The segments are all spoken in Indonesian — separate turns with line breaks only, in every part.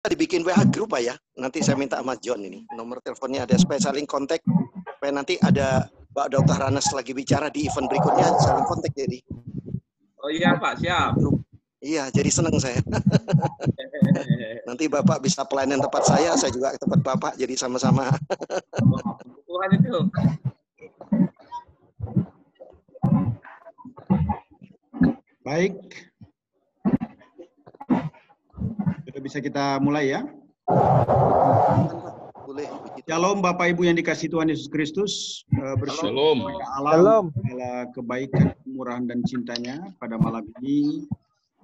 dibikin WA grup Pak ya. Nanti saya minta sama John ini. Nomor teleponnya ada supaya saling kontak. Supaya nanti ada Pak Dr. Ranas lagi bicara di event berikutnya saling kontak jadi.
Oh iya Pak, siap.
Iya, jadi seneng saya. Nanti Bapak bisa pelayanan tempat saya juga ke tempat Bapak, jadi sama-sama.
Tuhan itu.
Baik. Sudah bisa kita mulai ya?
Boleh.
Shalom Bapak Ibu yang dikasihi Tuhan Yesus Kristus.
Shalom.
Allah, segala kebaikan, kemurahan dan cintanya pada malam ini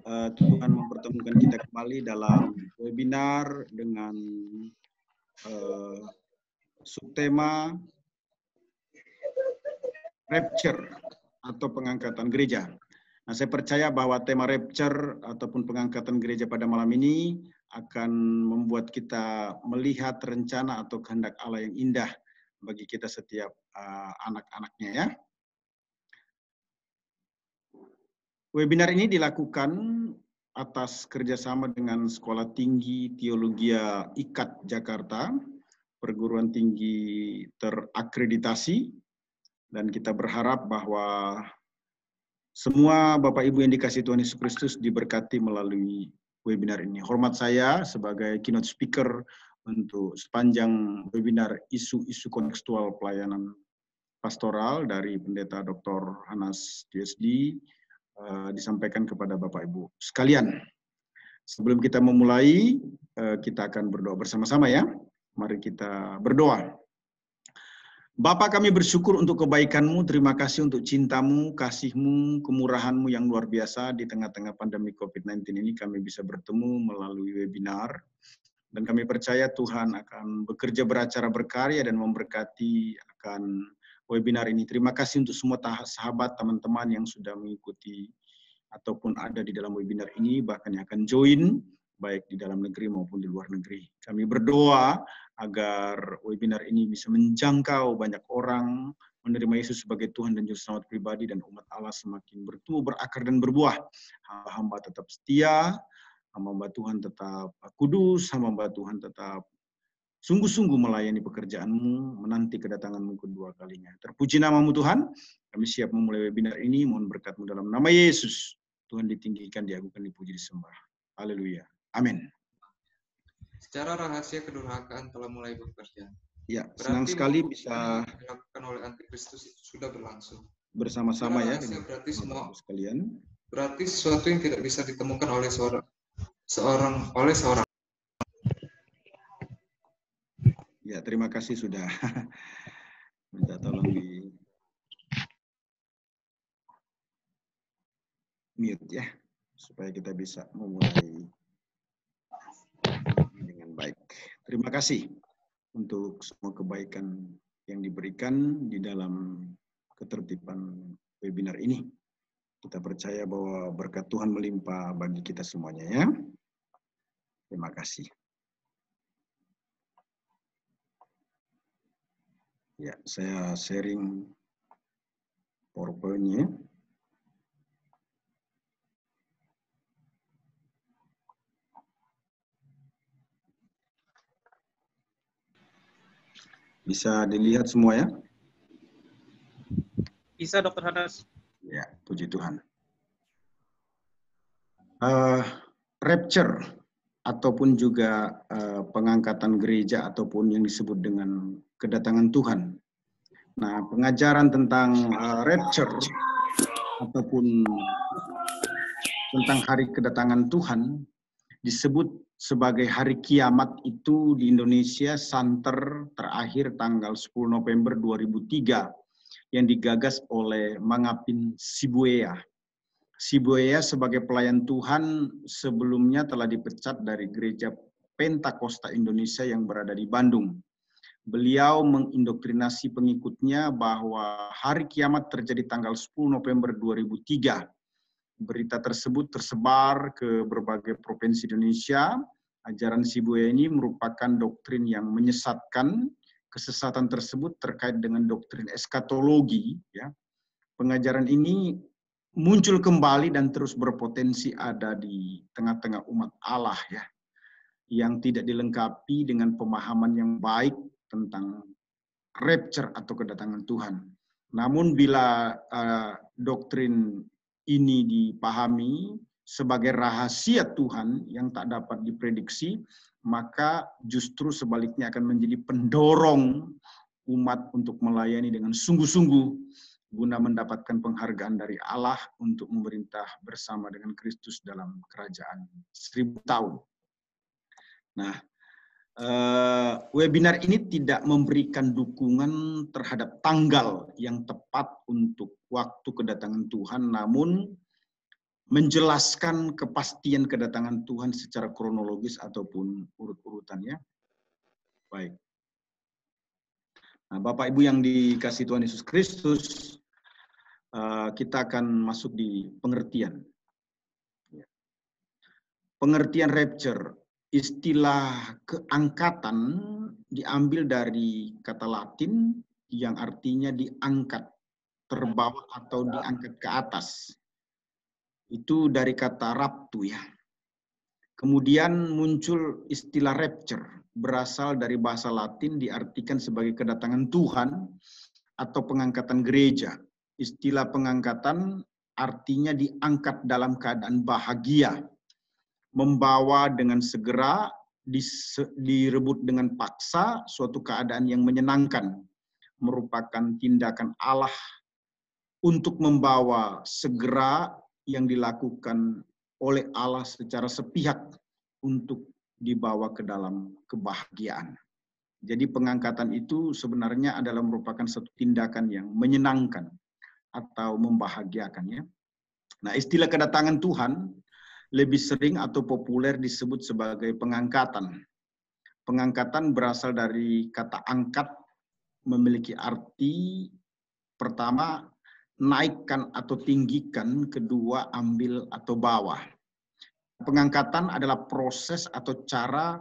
Tuhan mempertemukan kita kembali dalam webinar dengan subtema Rapture atau pengangkatan gereja. Nah, saya percaya bahwa tema Rapture ataupun pengangkatan gereja pada malam ini akan membuat kita melihat rencana atau kehendak Allah yang indah bagi kita setiap anak-anaknya ya. Webinar ini dilakukan atas kerjasama dengan Sekolah Tinggi Teologia IKAT Jakarta, perguruan tinggi terakreditasi, dan kita berharap bahwa semua Bapak Ibu yang dikasihi Tuhan Yesus Kristus diberkati melalui webinar ini. Hormat saya sebagai keynote speaker untuk sepanjang webinar isu-isu kontekstual pelayanan pastoral dari Pendeta Dr. Hanas DSD disampaikan kepada Bapak Ibu sekalian. Sebelum kita memulai, kita akan berdoa bersama-sama ya. Mari kita berdoa. Bapa, kami bersyukur untuk kebaikan-Mu, terima kasih untuk cinta-Mu, kasih-Mu, kemurahan-Mu yang luar biasa di tengah-tengah pandemi COVID-19 ini kami bisa bertemu melalui webinar. Dan kami percaya Tuhan akan bekerja beracara berkarya dan memberkati akan webinar ini. Terima kasih untuk semua sahabat, teman-teman yang sudah mengikuti ataupun ada di dalam webinar ini, bahkan yang akan join, baik di dalam negeri maupun di luar negeri. Kami berdoa agar webinar ini bisa menjangkau banyak orang, menerima Yesus sebagai Tuhan dan Juru Selamat pribadi, dan umat Allah semakin bertumbuh, berakar, dan berbuah. Hamba tetap setia, hamba Tuhan tetap kudus, hamba Tuhan tetap sungguh-sungguh melayani pekerjaan-Mu, menanti kedatangan-Mu kedua kalinya. Terpuji nama-Mu Tuhan, kami siap memulai webinar ini, mohon berkat-Mu dalam nama Yesus. Tuhan ditinggikan, diagungkan, dipuji, disembah. Haleluya. Amin.
Secara rahasia kedurhakaan telah mulai bekerja.
Ya, senang sekali bisa
dilakukan oleh Antikristus itu sudah berlangsung.
Bersama-sama ya,
berarti semua
sekalian.
Berarti sesuatu yang tidak bisa ditemukan oleh seorang.
Ya, terima kasih sudah minta tolong di mute ya, supaya kita bisa memulai dengan baik. Terima kasih untuk semua kebaikan yang diberikan di dalam ketertiban webinar ini. Kita percaya bahwa berkat Tuhan melimpah bagi kita semuanya ya. Terima kasih. Ya, saya sharing PowerPoint-nya. Bisa dilihat semua ya?
Bisa, Dr. Hanas.
Ya, puji Tuhan. Rapture ataupun juga pengangkatan gereja ataupun yang disebut dengan kedatangan Tuhan. Nah, pengajaran tentang rapture ataupun tentang hari kedatangan Tuhan disebut sebagai hari kiamat itu di Indonesia santer terakhir tanggal 10 November 2003 yang digagas oleh Mangapin Sibuea. Sibuea sebagai pelayan Tuhan sebelumnya telah dipecat dari Gereja Pentakosta Indonesia yang berada di Bandung. Beliau mengindoktrinasi pengikutnya bahwa hari kiamat terjadi tanggal 10 November 2003. Berita tersebut tersebar ke berbagai provinsi Indonesia. Ajaran Sibuea ini merupakan doktrin yang menyesatkan. Kesesatan tersebut terkait dengan doktrin eskatologi. Ya. Pengajaran ini muncul kembali dan terus berpotensi ada di tengah-tengah umat Allah. Ya. yang tidak dilengkapi dengan pemahaman yang baik tentang rapture atau kedatangan Tuhan. Namun bila doktrin ini dipahami sebagai rahasia Tuhan yang tak dapat diprediksi, maka justru sebaliknya akan menjadi pendorong umat untuk melayani dengan sungguh-sungguh guna mendapatkan penghargaan dari Allah untuk memerintah bersama dengan Kristus dalam kerajaan 1000 tahun. Nah, webinar ini tidak memberikan dukungan terhadap tanggal yang tepat untuk waktu kedatangan Tuhan, namun menjelaskan kepastian kedatangan Tuhan secara kronologis ataupun urut-urutannya. Baik. Nah, Bapak Ibu yang dikasihi Tuhan Yesus Kristus, kita akan masuk di pengertian. Pengertian rapture, istilah keangkatan diambil dari kata Latin yang artinya diangkat, terbawa atau diangkat ke atas. Itu dari kata raptu ya. Kemudian muncul istilah rapture, berasal dari bahasa Latin diartikan sebagai kedatangan Tuhan atau pengangkatan gereja. Istilah pengangkatan artinya diangkat dalam keadaan bahagia, membawa dengan segera, direbut dengan paksa, suatu keadaan yang menyenangkan, merupakan tindakan Allah untuk membawa segera yang dilakukan oleh Allah secara sepihak untuk dibawa ke dalam kebahagiaan. Jadi pengangkatan itu sebenarnya adalah merupakan satu tindakan yang menyenangkan atau membahagiakan ya. Nah, istilah kedatangan Tuhan lebih sering atau populer disebut sebagai pengangkatan. Pengangkatan berasal dari kata angkat, memiliki arti pertama naikkan atau tinggikan, kedua ambil atau bawa. Pengangkatan adalah proses atau cara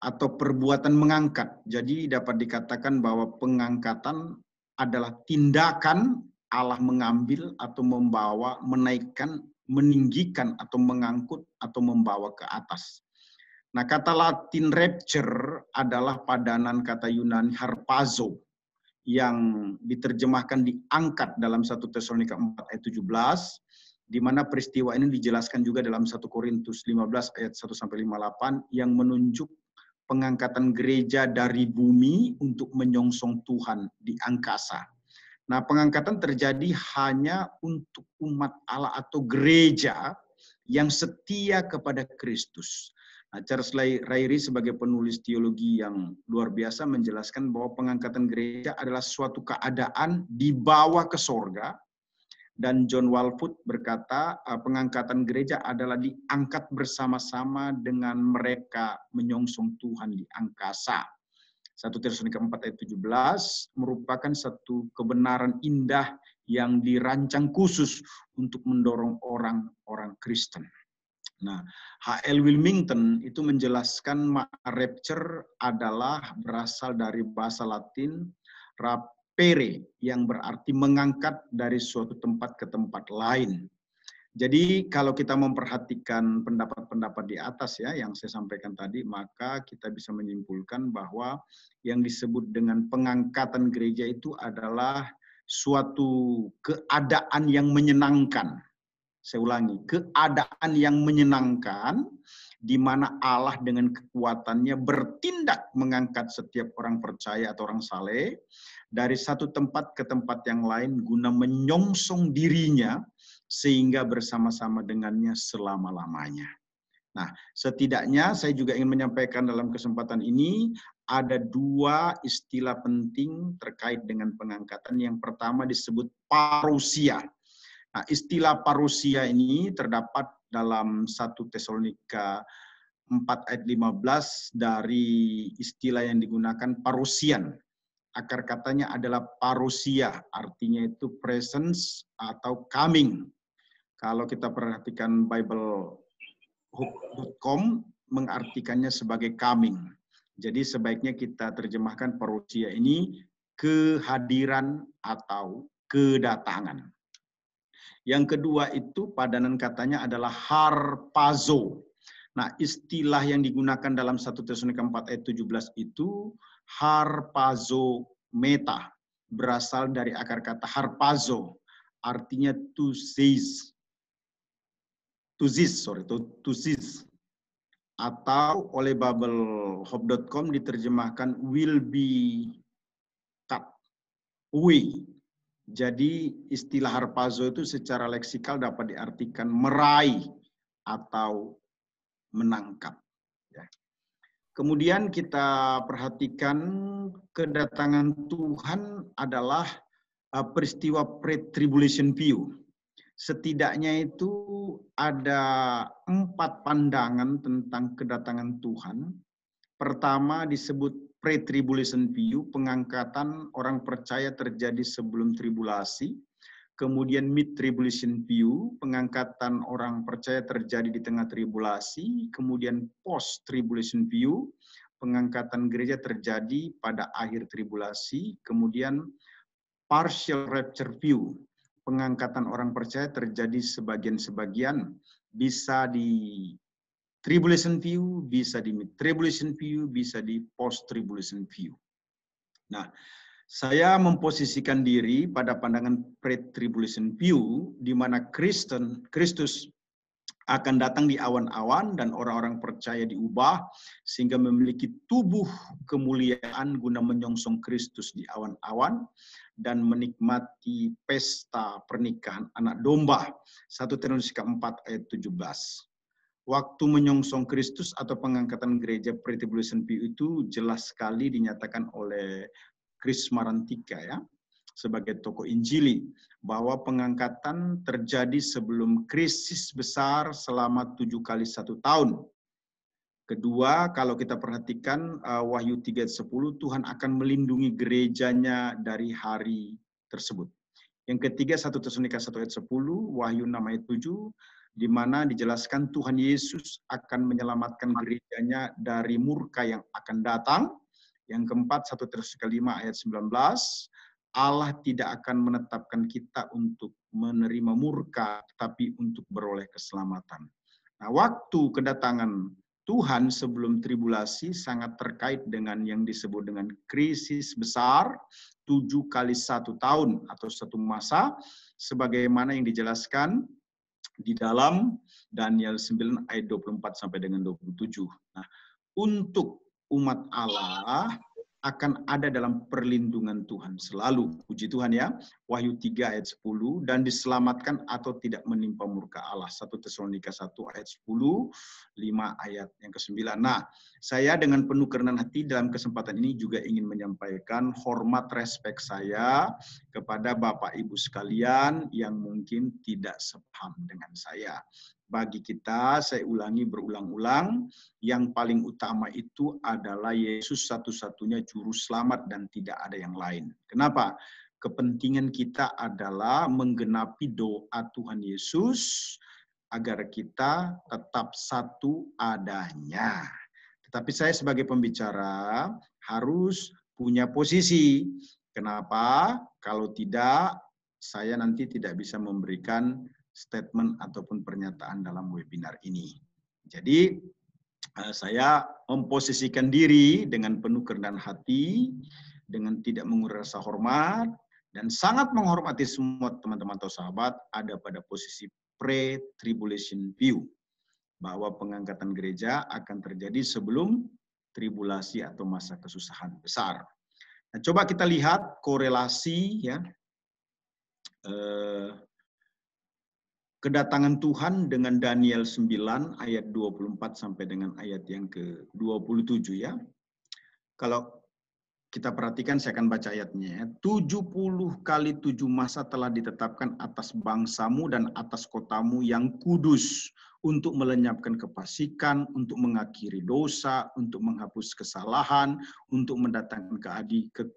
atau perbuatan mengangkat. Jadi dapat dikatakan bahwa pengangkatan adalah tindakan Allah mengambil atau membawa, menaikkan, meninggikan atau mengangkut atau membawa ke atas. Nah, kata Latin rapture adalah padanan kata Yunani harpazo yang diterjemahkan diangkat dalam 1 Tesalonika 4 ayat 17, di mana peristiwa ini dijelaskan juga dalam 1 Korintus 15 ayat 1-58 yang menunjuk pengangkatan gereja dari bumi untuk menyongsong Tuhan di angkasa. Nah, pengangkatan terjadi hanya untuk umat Allah atau gereja yang setia kepada Kristus. Nah, Charles Ryrie sebagai penulis teologi yang luar biasa menjelaskan bahwa pengangkatan gereja adalah suatu keadaan dibawa ke sorga. Dan John Walvoord berkata, pengangkatan gereja adalah diangkat bersama-sama dengan mereka menyongsong Tuhan di angkasa. 1 Tesalonika 4 ayat 17 merupakan satu kebenaran indah yang dirancang khusus untuk mendorong orang-orang Kristen. Nah, H.L. Wilmington itu menjelaskan rapture adalah berasal dari bahasa Latin rapere yang berarti mengangkat dari suatu tempat ke tempat lain. Jadi kalau kita memperhatikan pendapat-pendapat di atas ya yang saya sampaikan tadi, maka kita bisa menyimpulkan bahwa yang disebut dengan pengangkatan gereja itu adalah suatu keadaan yang menyenangkan. Saya ulangi, keadaan yang menyenangkan di mana Allah dengan kekuatannya bertindak mengangkat setiap orang percaya atau orang saleh dari satu tempat ke tempat yang lain guna menyongsong dirinya sehingga bersama-sama dengannya selama-lamanya. Nah, setidaknya saya juga ingin menyampaikan dalam kesempatan ini ada dua istilah penting terkait dengan pengangkatan. Yang pertama disebut parousia. Nah, istilah parousia ini terdapat dalam 1 Tesalonika 4 ayat 15 dari istilah yang digunakan parousian. Akar katanya adalah parousia, artinya itu presence atau coming. Kalau kita perhatikan Bible.com mengartikannya sebagai coming. Jadi sebaiknya kita terjemahkan parousia ini kehadiran atau kedatangan. Yang kedua itu padanan katanya adalah harpazo. Nah, istilah yang digunakan dalam 1 Tesalonika 4 ayat 17 itu harpazometa, berasal dari akar kata harpazo, artinya to seize, atau oleh BibleHub.com diterjemahkan will be cut away. Jadi istilah harpazo itu secara leksikal dapat diartikan meraih atau menangkap. Ya. Kemudian kita perhatikan kedatangan Tuhan adalah peristiwa pre-tribulation view. Setidaknya itu ada 4 pandangan tentang kedatangan Tuhan. Pertama disebut pre-tribulation view, pengangkatan orang percaya terjadi sebelum tribulasi. Kemudian mid-tribulation view, pengangkatan orang percaya terjadi di tengah tribulasi. Kemudian post-tribulation view, pengangkatan gereja terjadi pada akhir tribulasi. Kemudian partial rapture view, pengangkatan orang percaya terjadi sebagian-sebagian, bisa di tribulation view, bisa di mid-tribulation view, bisa di post-tribulation view. Nah, saya memposisikan diri pada pandangan pre-tribulation view, di mana Kristus akan datang di awan-awan dan orang-orang percaya diubah sehingga memiliki tubuh kemuliaan guna menyongsong Kristus di awan-awan dan menikmati pesta pernikahan anak domba. 1 Tesalonika 4 ayat 17. Waktu menyongsong Kristus atau pengangkatan gereja pre-tribulation view itu jelas sekali dinyatakan oleh Chris Marantika ya, sebagai tokoh Injili, bahwa pengangkatan terjadi sebelum krisis besar selama 7 kali 1 tahun. Kedua, kalau kita perhatikan Wahyu 3:10, Tuhan akan melindungi gerejanya dari hari tersebut. Yang ketiga, 1 Tesalonika 1 ayat 10, Wahyu 6 ayat 7, di mana dijelaskan Tuhan Yesus akan menyelamatkan gerejanya dari murka yang akan datang. Yang keempat, 1 Tesalonika 5 ayat 19, Allah tidak akan menetapkan kita untuk menerima murka, tapi untuk beroleh keselamatan. Nah, waktu kedatangan Tuhan sebelum tribulasi sangat terkait dengan yang disebut dengan krisis besar, 7 kali 1 tahun atau 1 masa, sebagaimana yang dijelaskan di dalam Daniel 9 ayat 24 sampai dengan 27. Nah, untuk umat Allah akan ada dalam perlindungan Tuhan selalu. Puji Tuhan ya. Wahyu 3 ayat 10, dan diselamatkan atau tidak menimpa murka Allah. 1 Tesalonika 1 ayat 10, 5 ayat yang ke-9. Nah, saya dengan penuh kerendahan hati dalam kesempatan ini juga ingin menyampaikan hormat respek saya kepada Bapak Ibu sekalian yang mungkin tidak sepaham dengan saya. Bagi kita, saya ulangi berulang-ulang, yang paling utama itu adalah Yesus satu-satunya juru selamat dan tidak ada yang lain. Kenapa? Kepentingan kita adalah menggenapi doa Tuhan Yesus agar kita tetap satu adanya. Tetapi saya sebagai pembicara harus punya posisi. Kenapa? Kalau tidak, saya nanti tidak bisa memberikan statement ataupun pernyataan dalam webinar ini. Jadi, saya memposisikan diri dengan penuh kerendahan hati, dengan tidak mengurangi rasa hormat, dan sangat menghormati semua teman-teman atau sahabat ada pada posisi pre-tribulation view, bahwa pengangkatan gereja akan terjadi sebelum tribulasi atau masa kesusahan besar. Nah, coba kita lihat korelasi ya, kedatangan Tuhan dengan Daniel 9 ayat 24 sampai dengan ayat yang ke-27 ya. Kalau kita perhatikan, saya akan baca ayatnya. 70 kali 7 masa telah ditetapkan atas bangsamu dan atas kotamu yang kudus, untuk melenyapkan kefasikan, untuk mengakhiri dosa, untuk menghapus kesalahan, untuk mendatangkan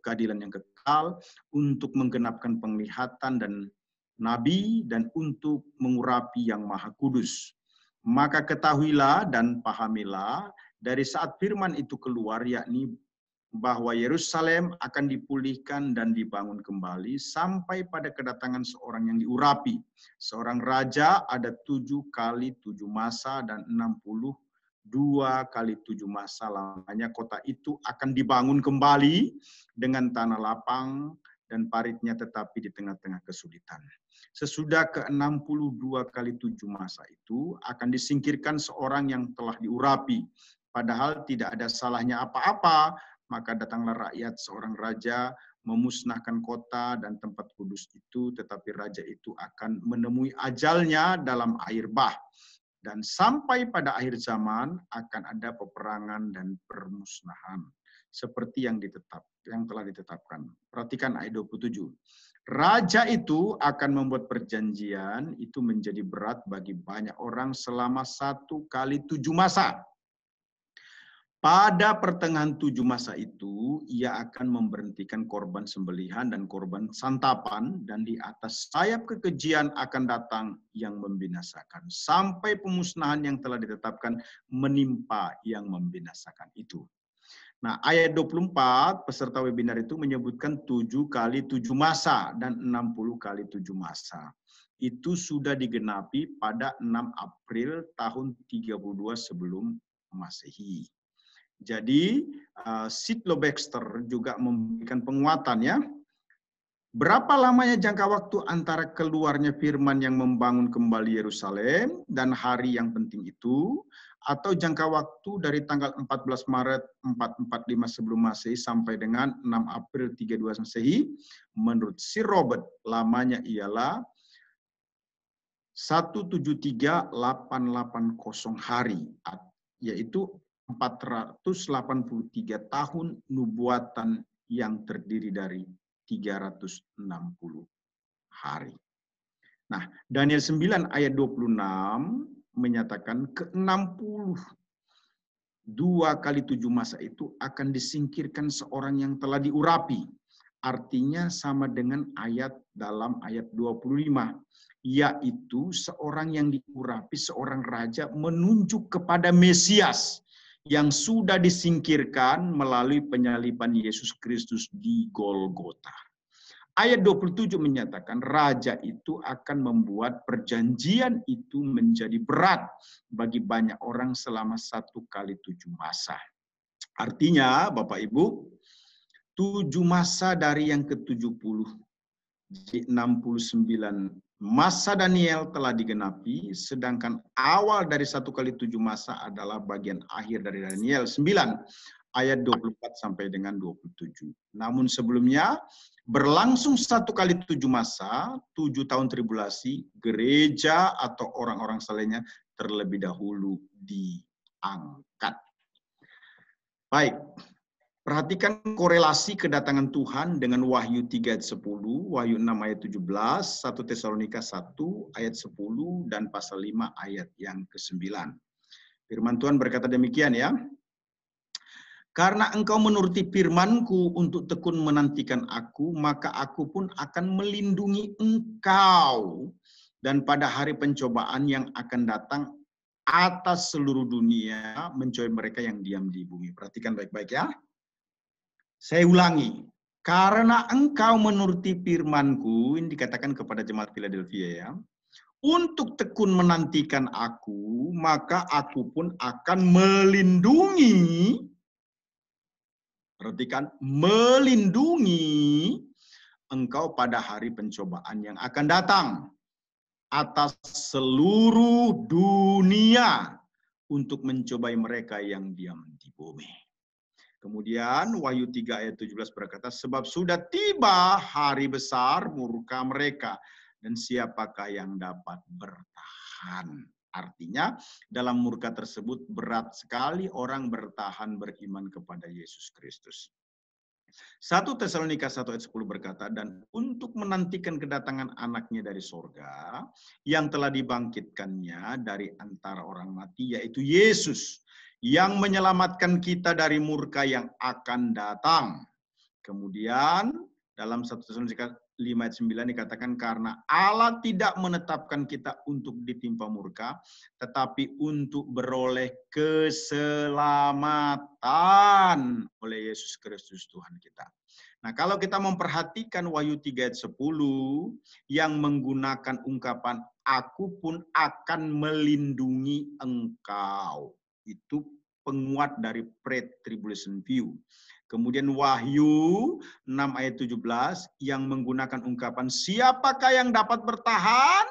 keadilan yang kekal, untuk menggenapkan penglihatan dan nabi, dan untuk mengurapi yang maha kudus. Maka ketahuilah dan pahamilah dari saat firman itu keluar, yakni bahwa Yerusalem akan dipulihkan dan dibangun kembali sampai pada kedatangan seorang yang diurapi. Seorang raja ada 7 kali 7 masa dan 60 2 kali 7 masa lamanya kota itu akan dibangun kembali dengan tanah lapang dan paritnya tetapi di tengah-tengah kesulitan. Sesudah ke-62 kali 7 masa itu akan disingkirkan seorang yang telah diurapi. Padahal tidak ada salahnya apa-apa, maka datanglah rakyat seorang raja memusnahkan kota dan tempat kudus itu, tetapi raja itu akan menemui ajalnya dalam air bah. Dan sampai pada akhir zaman akan ada peperangan dan permusnahan seperti yang telah ditetapkan. Perhatikan ayat 27. Raja itu akan membuat perjanjian itu menjadi berat bagi banyak orang selama 1 kali 7 masa. Pada pertengahan 7 masa itu, ia akan memberhentikan korban sembelihan dan korban santapan, dan di atas sayap kekejian akan datang yang membinasakan, sampai pemusnahan yang telah ditetapkan menimpa yang membinasakan itu. Nah, ayat 24, peserta webinar itu menyebutkan 7 kali 7 masa dan 60 kali 7 masa. Itu sudah digenapi pada 6 April tahun 32 sebelum Masehi. Jadi, Sidlow Baxter juga memberikan penguatan ya. Berapa lamanya jangka waktu antara keluarnya firman yang membangun kembali Yerusalem dan hari yang penting itu, atau jangka waktu dari tanggal 14 Maret 445 sebelum Masehi sampai dengan 6 April 32 Masehi? Menurut Sir Robert, lamanya ialah 173.880 hari, yaitu 483 tahun nubuatan yang terdiri dari 360 hari. Nah, Daniel 9 ayat 26 menyatakan ke-62 kali 7 masa itu akan disingkirkan seorang yang telah diurapi. Artinya sama dengan ayat dalam ayat 25. Yaitu seorang yang diurapi, seorang raja menunjuk kepada Mesias yang sudah disingkirkan melalui penyaliban Yesus Kristus di Golgota. Ayat 27 menyatakan raja itu akan membuat perjanjian itu menjadi berat bagi banyak orang selama 1 kali 7 masa. Artinya, Bapak Ibu, 7 masa dari yang ke-70 di 69 masa Daniel telah digenapi, sedangkan awal dari 1 kali 7 masa adalah bagian akhir dari Daniel 9 ayat 24 sampai dengan 27. Namun sebelumnya berlangsung 1 kali 7 masa, 7 tahun tribulasi, gereja atau orang-orang salehnya terlebih dahulu diangkat. Baik. Perhatikan korelasi kedatangan Tuhan dengan Wahyu 3 ayat 10, Wahyu 6 ayat 17, 1 Tesalonika 1 ayat 10, dan pasal 5 ayat yang ke-9. Firman Tuhan berkata demikian ya. Karena engkau menuruti firman-Ku untuk tekun menantikan Aku, maka Aku pun akan melindungi engkau. Dan pada hari pencobaan yang akan datang atas seluruh dunia, mencobai mereka yang diam di bumi. Perhatikan baik-baik ya. Saya ulangi, karena engkau menuruti firman-Ku, ini dikatakan kepada jemaat Philadelphia ya, untuk tekun menantikan Aku, maka Aku pun akan melindungi, perhatikan, melindungi engkau pada hari pencobaan yang akan datang atas seluruh dunia untuk mencobai mereka yang diam di bumi. Kemudian Wahyu 3 ayat 17 berkata, sebab sudah tiba hari besar murka mereka, dan siapakah yang dapat bertahan? Artinya dalam murka tersebut berat sekali orang bertahan beriman kepada Yesus Kristus. 1 Tesalonika 1 ayat 10 berkata, dan untuk menantikan kedatangan anaknya dari sorga, yang telah dibangkitkannya dari antara orang mati, yaitu Yesus, yang menyelamatkan kita dari murka yang akan datang. Kemudian dalam 1 Tesalonika 5 ayat 9 dikatakan, karena Allah tidak menetapkan kita untuk ditimpa murka, tetapi untuk beroleh keselamatan oleh Yesus Kristus Tuhan kita. Nah, kalau kita memperhatikan Wahyu 3 ayat 10 yang menggunakan ungkapan Aku pun akan melindungi engkau. itu penguat dari pre-tribulation view. Kemudian Wahyu 6 ayat 17 yang menggunakan ungkapan siapakah yang dapat bertahan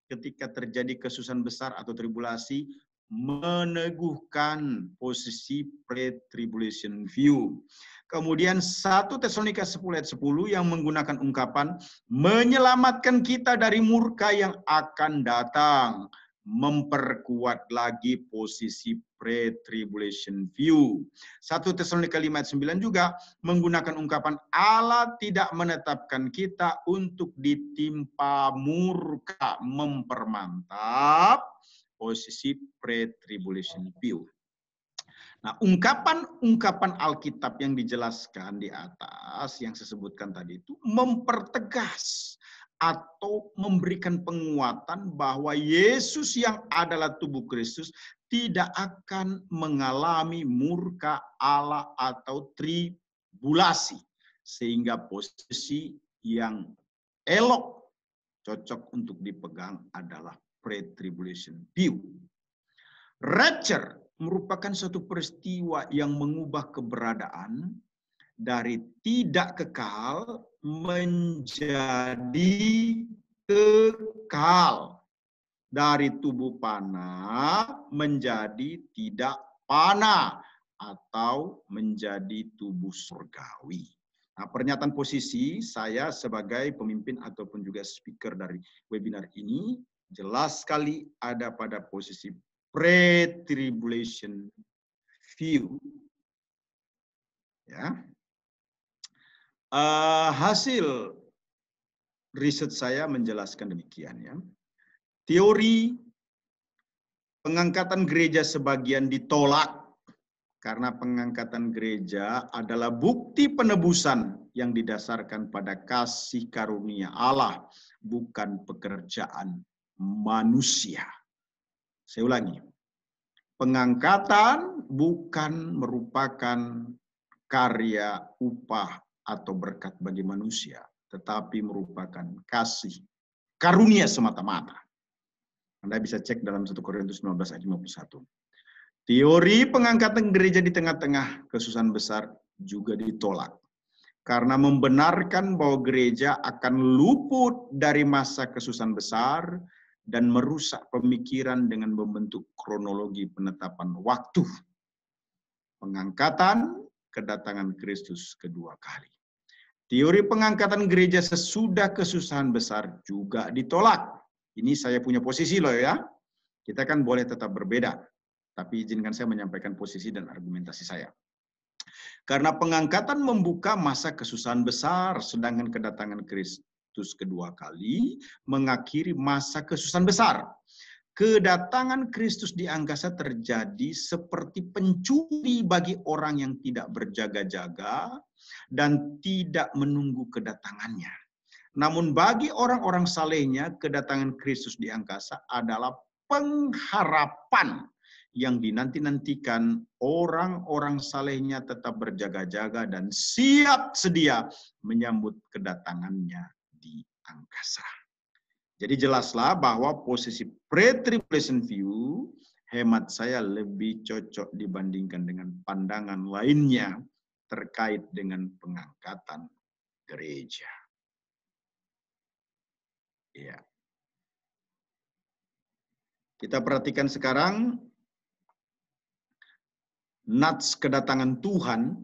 ketika terjadi kesusahan besar atau tribulasi, meneguhkan posisi pre-tribulation view. Kemudian 1 Tesalonika 10 ayat 10 yang menggunakan ungkapan menyelamatkan kita dari murka yang akan datang, memperkuat lagi posisi pre-tribulation view. 1 Tesalonika 5 ayat 9 juga menggunakan ungkapan Allah tidak menetapkan kita untuk ditimpa murka, mempermantap posisi pre-tribulation view. Nah, ungkapan-ungkapan Alkitab yang dijelaskan di atas yang saya sebutkan tadi itu mempertegas atau memberikan penguatan bahwa Yesus yang adalah tubuh Kristus tidak akan mengalami murka Allah atau tribulasi. Sehingga posisi yang elok, cocok untuk dipegang adalah pre-tribulation view. Rapture merupakan suatu peristiwa yang mengubah keberadaan dari tidak kekal menjadi kekal. Dari tubuh panah menjadi tidak panah atau menjadi tubuh surgawi. Nah, pernyataan posisi saya sebagai pemimpin ataupun juga speaker dari webinar ini jelas sekali ada pada posisi pre-tribulation view. Ya. Hasil riset saya menjelaskan demikian ya. Teori pengangkatan gereja sebagian ditolak karena pengangkatan gereja adalah bukti penebusan yang didasarkan pada kasih karunia Allah, bukan pekerjaan manusia. Saya ulangi. Pengangkatan bukan merupakan karya, upah, atau berkat bagi manusia, tetapi merupakan kasih karunia semata-mata. Anda bisa cek dalam 1 Korintus 19 ayat 51. Teori pengangkatan gereja di tengah-tengah kesusahan besar juga ditolak. Karena membenarkan bahwa gereja akan luput dari masa kesusahan besar dan merusak pemikiran dengan membentuk kronologi penetapan waktu. Pengangkatan kedatangan Kristus kedua kali. Teori pengangkatan gereja sesudah kesusahan besar juga ditolak. Ini saya punya posisi loh ya. Kita kan boleh tetap berbeda. Tapi izinkan saya menyampaikan posisi dan argumentasi saya. Karena pengangkatan membuka masa kesusahan besar, sedangkan kedatangan Kristus kedua kali mengakhiri masa kesusahan besar. Kedatangan Kristus di angkasa terjadi seperti pencuri bagi orang yang tidak berjaga-jaga dan tidak menunggu kedatangannya. Namun bagi orang-orang salehnya, kedatangan Kristus di angkasa adalah pengharapan yang dinanti-nantikan. Orang-orang salehnya tetap berjaga-jaga dan siap sedia menyambut kedatangannya di angkasa. Jadi jelaslah bahwa posisi pre-tribulation view, hemat saya lebih cocok dibandingkan dengan pandangan lainnya terkait dengan pengangkatan gereja. Ya. Kita perhatikan sekarang nats kedatangan Tuhan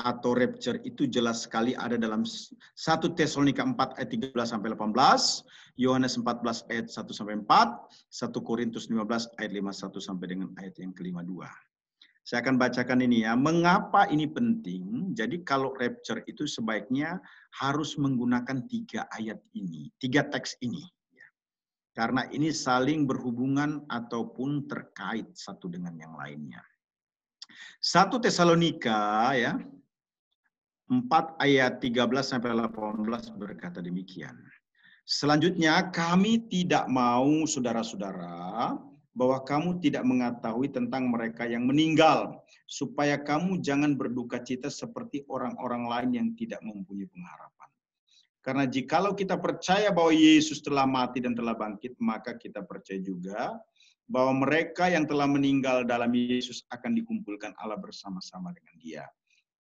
atau rapture itu jelas sekali ada dalam 1 Tesalonika 4 ayat 13 sampai 18, Yohanes 14 ayat 1 sampai 4, 1 Korintus 15 ayat 51 sampai dengan ayat yang ke-52. Saya akan bacakan ini ya. Mengapa ini penting? Jadi kalau rapture itu sebaiknya harus menggunakan 3 ayat ini, 3 teks ini. Karena ini saling berhubungan ataupun terkait satu dengan yang lainnya. 1 Tesalonika ya 4 ayat 13 sampai 18 berkata demikian. Selanjutnya kami tidak mau saudara-saudara bahwa kamu tidak mengetahui tentang mereka yang meninggal, supaya kamu jangan berduka cita seperti orang-orang lain yang tidak mempunyai pengharapan. Karena jikalau kita percaya bahwa Yesus telah mati dan telah bangkit, maka kita percaya juga bahwa mereka yang telah meninggal dalam Yesus akan dikumpulkan Allah bersama-sama dengan Dia.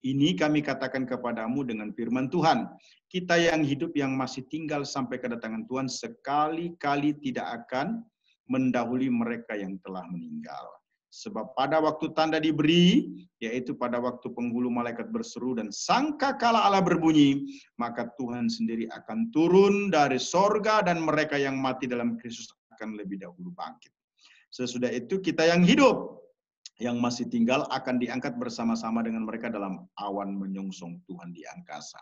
Ini kami katakan kepadamu dengan firman Tuhan. Kita yang hidup yang masih tinggal sampai kedatangan Tuhan sekali-kali tidak akan mendahului mereka yang telah meninggal. Sebab pada waktu tanda diberi, yaitu pada waktu penghulu malaikat berseru dan sangkakala Allah berbunyi, maka Tuhan sendiri akan turun dari sorga dan mereka yang mati dalam Kristus akan lebih dahulu bangkit. Sesudah itu kita yang hidup, yang masih tinggal akan diangkat bersama-sama dengan mereka dalam awan menyongsong Tuhan di angkasa.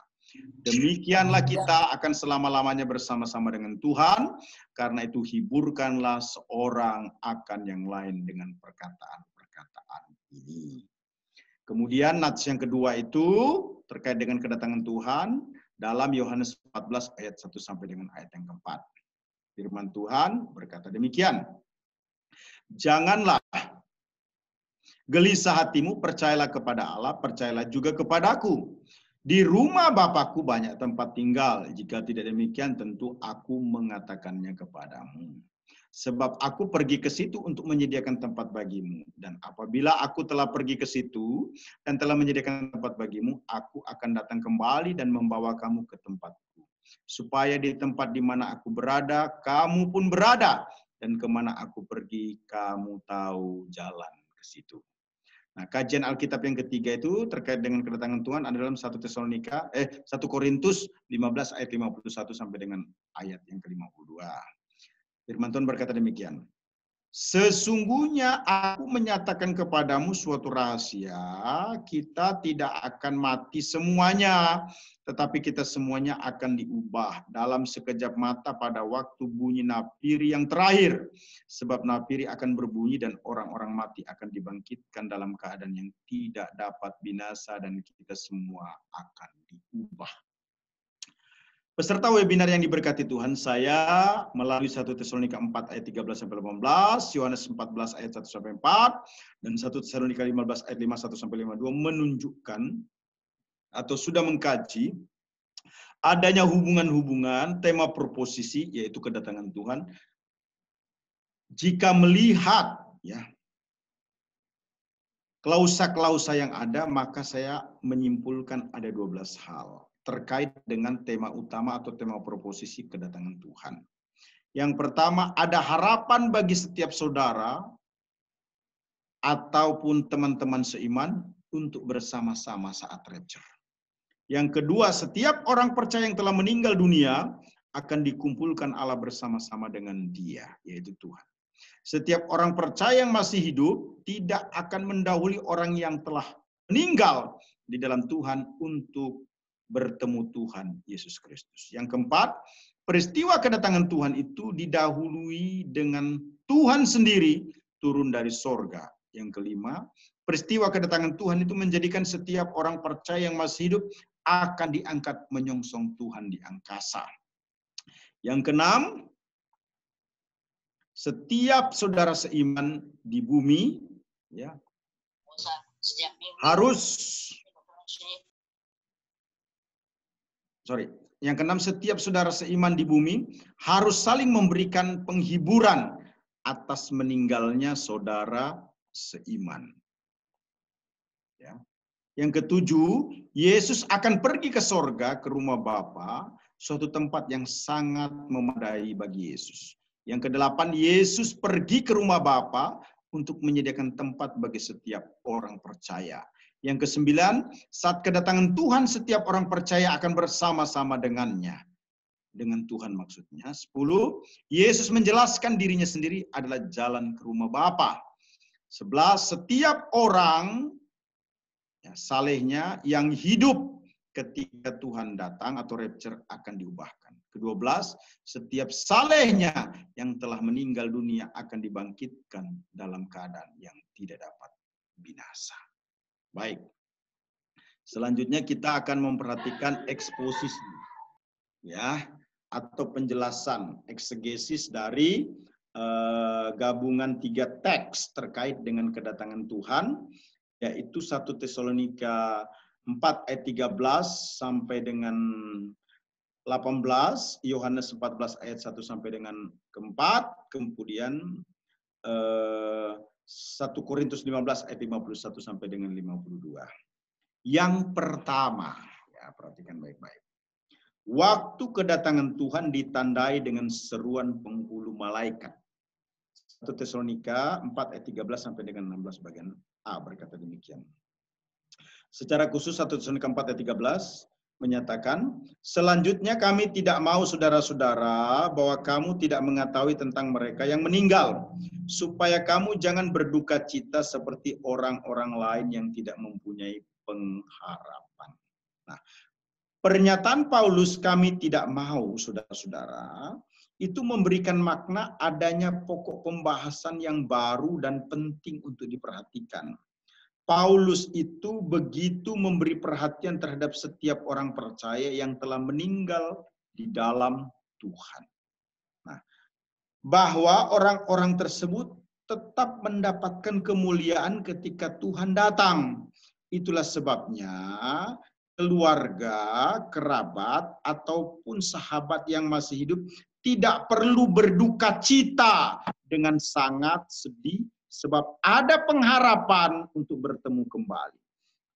Demikianlah kita akan selama-lamanya bersama-sama dengan Tuhan, karena itu hiburkanlah seorang akan yang lain dengan perkataan-perkataan ini. Kemudian nats yang kedua itu terkait dengan kedatangan Tuhan dalam Yohanes 14 ayat 1 sampai dengan ayat yang keempat. Firman Tuhan berkata demikian. Janganlah gelisah hatimu, percayalah kepada Allah, percayalah juga kepadaku. Di rumah Bapakku banyak tempat tinggal. Jika tidak demikian, tentu aku mengatakannya kepadamu. Sebab aku pergi ke situ untuk menyediakan tempat bagimu. Dan apabila aku telah pergi ke situ dan telah menyediakan tempat bagimu, aku akan datang kembali dan membawa kamu ke tempatku. Supaya di tempat di mana aku berada, kamu pun berada. Dan kemana aku pergi, kamu tahu jalan ke situ. Nah, kajian Alkitab yang ketiga itu terkait dengan kedatangan Tuhan ada dalam 1 Korintus 15 ayat 51 sampai dengan ayat yang ke-52. Firman Tuhan berkata demikian. Sesungguhnya aku menyatakan kepadamu suatu rahasia, kita tidak akan mati semuanya, tetapi kita semuanya akan diubah dalam sekejap mata pada waktu bunyi napiri yang terakhir. Sebab napiri akan berbunyi dan orang-orang mati akan dibangkitkan dalam keadaan yang tidak dapat binasa dan kita semua akan diubah. Peserta webinar yang diberkati Tuhan, saya melalui 1 Tesalonika 4 ayat 13 sampai 18, Yohanes 14 ayat 1 sampai 4, dan 1 Tesalonika 15 ayat 51 sampai 52 menunjukkan atau sudah mengkaji adanya hubungan-hubungan tema proposisi yaitu kedatangan Tuhan. Jika melihat ya klausa-klausa yang ada, maka saya menyimpulkan ada 12 hal terkait dengan tema utama atau tema proposisi kedatangan Tuhan. Yang pertama, ada harapan bagi setiap saudara ataupun teman-teman seiman untuk bersama-sama saat rapture. Yang kedua, setiap orang percaya yang telah meninggal dunia akan dikumpulkan Allah bersama-sama dengan Dia, yaitu Tuhan. Setiap orang percaya yang masih hidup tidak akan mendahului orang yang telah meninggal di dalam Tuhan untuk bertemu Tuhan Yesus Kristus. Yang keempat, peristiwa kedatangan Tuhan itu didahului dengan Tuhan sendiri turun dari sorga. Yang kelima, peristiwa kedatangan Tuhan itu menjadikan setiap orang percaya yang masih hidup akan diangkat menyongsong Tuhan di angkasa. Yang keenam, setiap saudara seiman di bumi ya Yang keenam, setiap saudara seiman di bumi harus saling memberikan penghiburan atas meninggalnya saudara seiman. Ya. Yang ketujuh, Yesus akan pergi ke sorga, ke rumah Bapa, suatu tempat yang sangat memadai bagi Yesus. Yang kedelapan, Yesus pergi ke rumah Bapa untuk menyediakan tempat bagi setiap orang percaya. Yang kesembilan, saat kedatangan Tuhan, setiap orang percaya akan bersama-sama dengannya. Dengan Tuhan maksudnya. 10, Yesus menjelaskan dirinya sendiri adalah jalan ke rumah Bapa. 11, setiap orang ya, salehnya yang hidup ketika Tuhan datang atau rapture akan diubahkan. Ke-12, setiap salehnya yang telah meninggal dunia akan dibangkitkan dalam keadaan yang tidak dapat binasa. Baik. Selanjutnya kita akan memperhatikan eksposisi ya atau penjelasan eksegesis dari gabungan 3 teks terkait dengan kedatangan Tuhan, yaitu 1 Tesalonika 4 ayat 13 sampai dengan 18, Yohanes 14 ayat 1 sampai dengan ke-4, kemudian 1 Korintus 15 ayat 51 sampai dengan 52. Yang pertama, ya perhatikan baik-baik. Waktu kedatangan Tuhan ditandai dengan seruan penghulu malaikat. 1 Tesalonika 4 ayat 13 sampai dengan 16 bagian A berkata demikian. Secara khusus 1 Tesalonika 4 ayat 13 menyatakan, selanjutnya kami tidak mau saudara-saudara bahwa kamu tidak mengetahui tentang mereka yang meninggal, supaya kamu jangan berduka cita seperti orang-orang lain yang tidak mempunyai pengharapan. Nah, pernyataan Paulus kami tidak mau saudara-saudara itu memberikan makna adanya pokok pembahasan yang baru dan penting untuk diperhatikan. Paulus itu begitu memberi perhatian terhadap setiap orang percaya yang telah meninggal di dalam Tuhan. Nah, bahwa orang-orang tersebut tetap mendapatkan kemuliaan ketika Tuhan datang. Itulah sebabnya keluarga, kerabat, ataupun sahabat yang masih hidup tidak perlu berduka cita dengan sangat sedih, sebab ada pengharapan untuk bertemu kembali.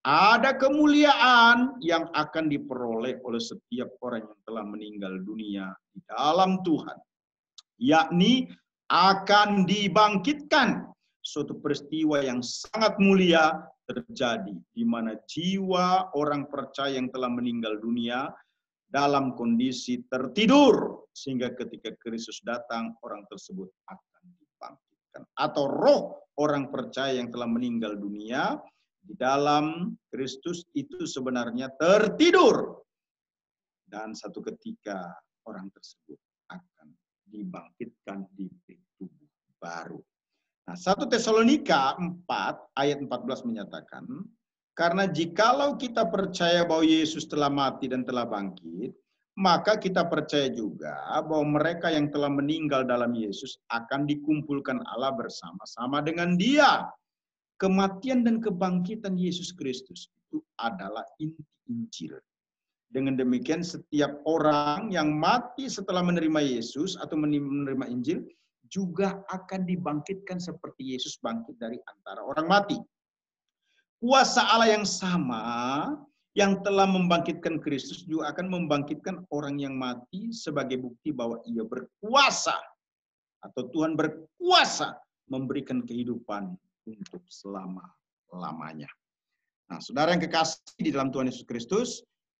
Ada kemuliaan yang akan diperoleh oleh setiap orang yang telah meninggal dunia di dalam Tuhan. Yakni akan dibangkitkan. Suatu peristiwa yang sangat mulia terjadi, di mana jiwa orang percaya yang telah meninggal dunia dalam kondisi tertidur, sehingga ketika Kristus datang, orang tersebut akan dibangkitkan. Atau roh orang percaya yang telah meninggal dunia di dalam Kristus itu sebenarnya tertidur. Dan satu ketika orang tersebut akan dibangkitkan di tubuh baru. Nah, 1 Tesalonika 4 ayat 14 menyatakan, karena jikalau kita percaya bahwa Yesus telah mati dan telah bangkit, maka kita percaya juga bahwa mereka yang telah meninggal dalam Yesus akan dikumpulkan Allah bersama-sama dengan Dia. Kematian dan kebangkitan Yesus Kristus itu adalah inti Injil. Dengan demikian setiap orang yang mati setelah menerima Yesus atau menerima Injil juga akan dibangkitkan seperti Yesus bangkit dari antara orang mati. Kuasa Allah yang sama yang telah membangkitkan Kristus juga akan membangkitkan orang yang mati sebagai bukti bahwa Ia berkuasa atau Tuhan berkuasa memberikan kehidupan untuk selama-lamanya. Nah, saudara yang kekasih di dalam Tuhan Yesus Kristus,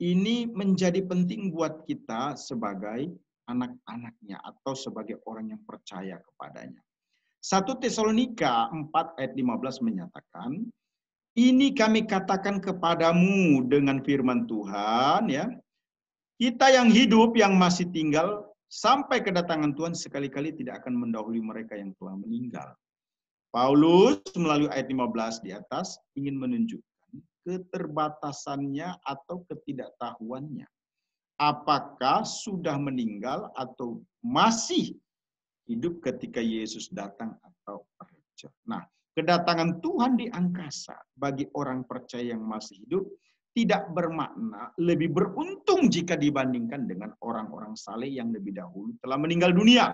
ini menjadi penting buat kita sebagai anak-anaknya atau sebagai orang yang percaya kepadanya. 1 Tesalonika 4 ayat 15 menyatakan, ini kami katakan kepadamu dengan firman Tuhan, ya. Kita yang hidup, yang masih tinggal, sampai kedatangan Tuhan sekali-kali tidak akan mendahului mereka yang telah meninggal. Paulus melalui ayat 15 di atas ingin menunjukkan keterbatasannya atau ketidaktahuannya. Apakah sudah meninggal atau masih hidup ketika Yesus datang atau rapture. Nah, kedatangan Tuhan di angkasa bagi orang percaya yang masih hidup tidak bermakna lebih beruntung jika dibandingkan dengan orang-orang saleh yang lebih dahulu telah meninggal dunia.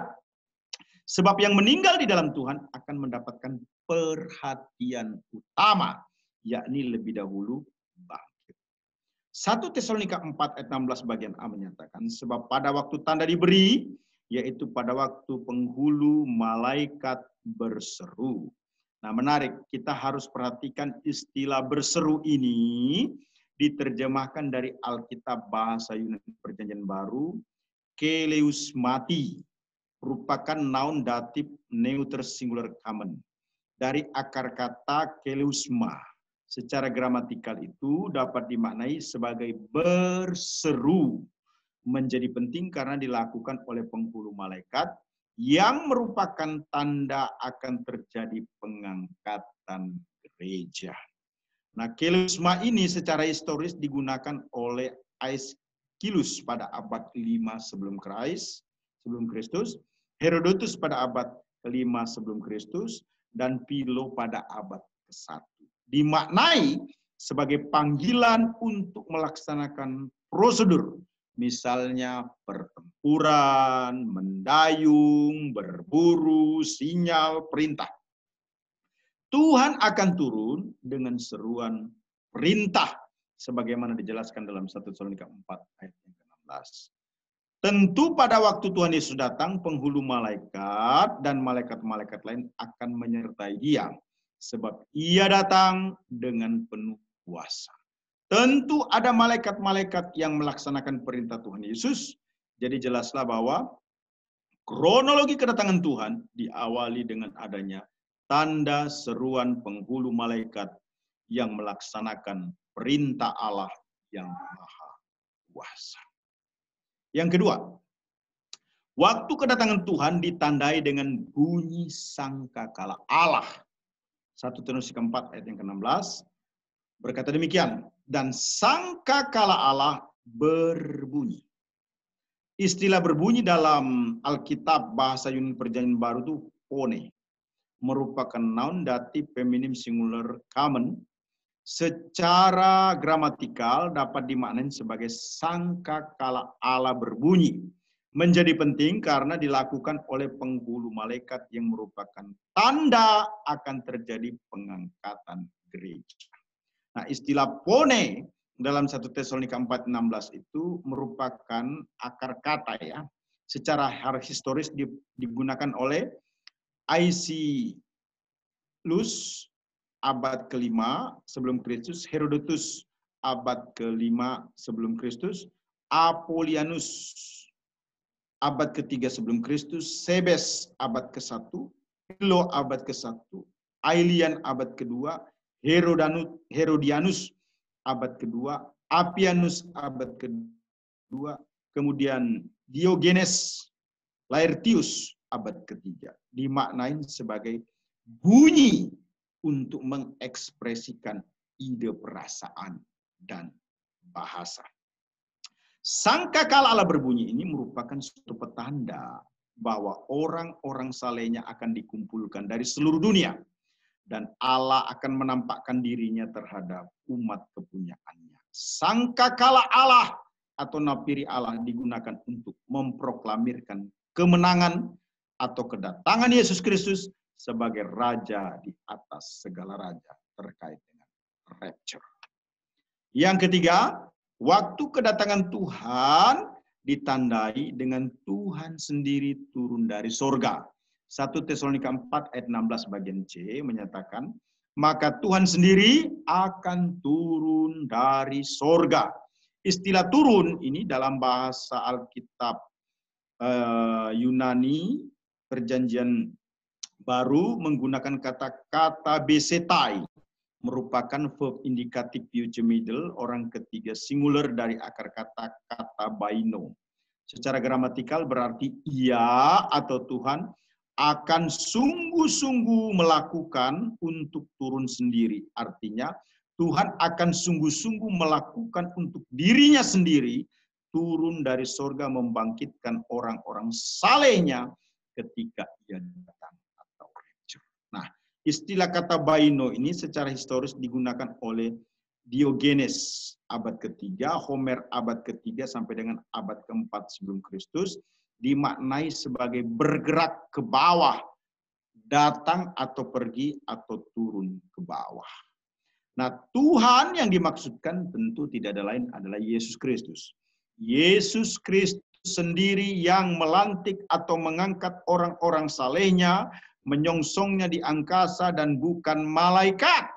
Sebab yang meninggal di dalam Tuhan akan mendapatkan perhatian utama, yakni lebih dahulu bangkit. 1 Tesalonika 4 ayat 16 bagian A menyatakan, sebab pada waktu tanda diberi, yaitu pada waktu penghulu malaikat berseru. Nah, menarik, kita harus perhatikan istilah berseru ini diterjemahkan dari Alkitab bahasa Yunani Perjanjian Baru, keleusmati, merupakan noun datif neuter singular common. Dari akar kata keleusma, secara gramatikal itu dapat dimaknai sebagai berseru. Menjadi penting karena dilakukan oleh penghulu malaikat yang merupakan tanda akan terjadi pengangkatan gereja. Nah, keleusma ini secara historis digunakan oleh Aeschylus pada abad 5 sebelum Kristus, Herodotus pada abad ke-5 sebelum Kristus, dan Philo pada abad ke-1. Dimaknai sebagai panggilan untuk melaksanakan prosedur Misalnya pertempuran, mendayung, berburu, sinyal, perintah. Tuhan akan turun dengan seruan perintah sebagaimana dijelaskan dalam 1 Tesalonika 4 ayat yang ke-16. Tentu pada waktu Tuhan Yesus datang, penghulu malaikat dan malaikat-malaikat lain akan menyertai Dia, sebab Ia datang dengan penuh kuasa. Tentu ada malaikat-malaikat yang melaksanakan perintah Tuhan Yesus. Jadi jelaslah bahwa kronologi kedatangan Tuhan diawali dengan adanya tanda seruan penghulu malaikat yang melaksanakan perintah Allah yang maha kuasa. Yang kedua, waktu kedatangan Tuhan ditandai dengan bunyi sangkakala Allah. 1 Tesalonika 4 ayat yang ke-16 berkata demikian, dan sangkakala Allah berbunyi. Istilah berbunyi dalam Alkitab bahasa Yunani Perjanjian Baru itu phone, merupakan noun datif feminim singular common. Secara gramatikal dapat dimaknai sebagai sangkakala Allah berbunyi. Menjadi penting karena dilakukan oleh penghulu malaikat yang merupakan tanda akan terjadi pengangkatan gereja. Nah, istilah phone dalam 1 Tesalonika 4:16 itu merupakan akar kata ya. Secara historis digunakan oleh Aeschylus abad ke-5 sebelum Kristus, Herodotus abad ke-5 sebelum Kristus, Apolianus abad ke-3 sebelum Kristus, Sebes abad ke-1, Philo abad ke-1, Aelian abad ke-2, Herodianus abad ke-2, Appianus abad ke-2, kemudian Diogenes Laertius abad ke-3. Dimaknain sebagai bunyi untuk mengekspresikan ide perasaan dan bahasa. Sangkakala Allah berbunyi ini merupakan suatu petanda bahwa orang-orang salehnya akan dikumpulkan dari seluruh dunia dan Allah akan menampakkan dirinya terhadap umat kepunyaannya. Sangkakala Allah atau napiri Allah digunakan untuk memproklamirkan kemenangan atau kedatangan Yesus Kristus sebagai raja di atas segala raja terkait dengan rapture. Yang ketiga, waktu kedatangan Tuhan ditandai dengan Tuhan sendiri turun dari sorga. 1 Tesalonika 4 ayat 16 bagian C menyatakan, maka Tuhan sendiri akan turun dari sorga. Istilah turun ini dalam bahasa Alkitab Yunani Perjanjian Baru menggunakan kata-kata besetai, merupakan verb indikatif future middle, orang ketiga singular dari akar kata baino. Secara gramatikal berarti ia atau Tuhan akan sungguh-sungguh melakukan untuk turun sendiri. Artinya Tuhan akan sungguh-sungguh melakukan untuk dirinya sendiri turun dari sorga membangkitkan orang-orang salehnya ketika ia datang atau rapture. Nah, istilah kata baino ini secara historis digunakan oleh Diogenes abad ke-3, Homer abad ke-3 sampai dengan abad ke-4 sebelum Kristus, dimaknai sebagai bergerak ke bawah, datang atau pergi atau turun ke bawah. Nah, Tuhan yang dimaksudkan tentu tidak ada lain adalah Yesus Kristus. Yesus Kristus sendiri yang melantik atau mengangkat orang-orang salehnya, menyongsongnya di angkasa dan bukan malaikat.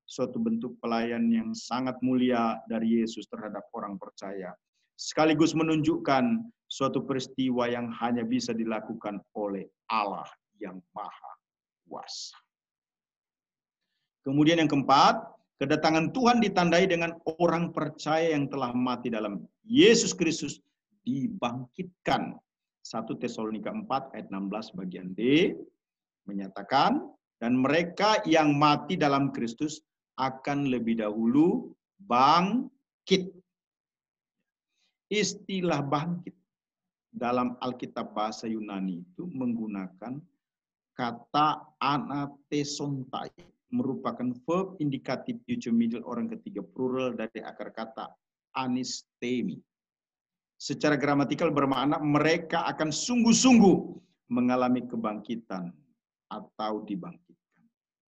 Suatu bentuk pelayan yang sangat mulia dari Yesus terhadap orang percaya. Sekaligus menunjukkan suatu peristiwa yang hanya bisa dilakukan oleh Allah yang Maha Kuasa. Kemudian yang keempat, kedatangan Tuhan ditandai dengan orang percaya yang telah mati dalam Yesus Kristus dibangkitkan. 1 Tesalonika 4 ayat 16 bagian D menyatakan, dan mereka yang mati dalam Kristus akan lebih dahulu bangkit. Istilah bangkit dalam Alkitab bahasa Yunani itu menggunakan kata anatesontai, merupakan verb indikatif future middle orang ketiga plural dari akar kata anistemi. Secara gramatikal bermakna mereka akan sungguh-sungguh mengalami kebangkitan atau dibangkitkan.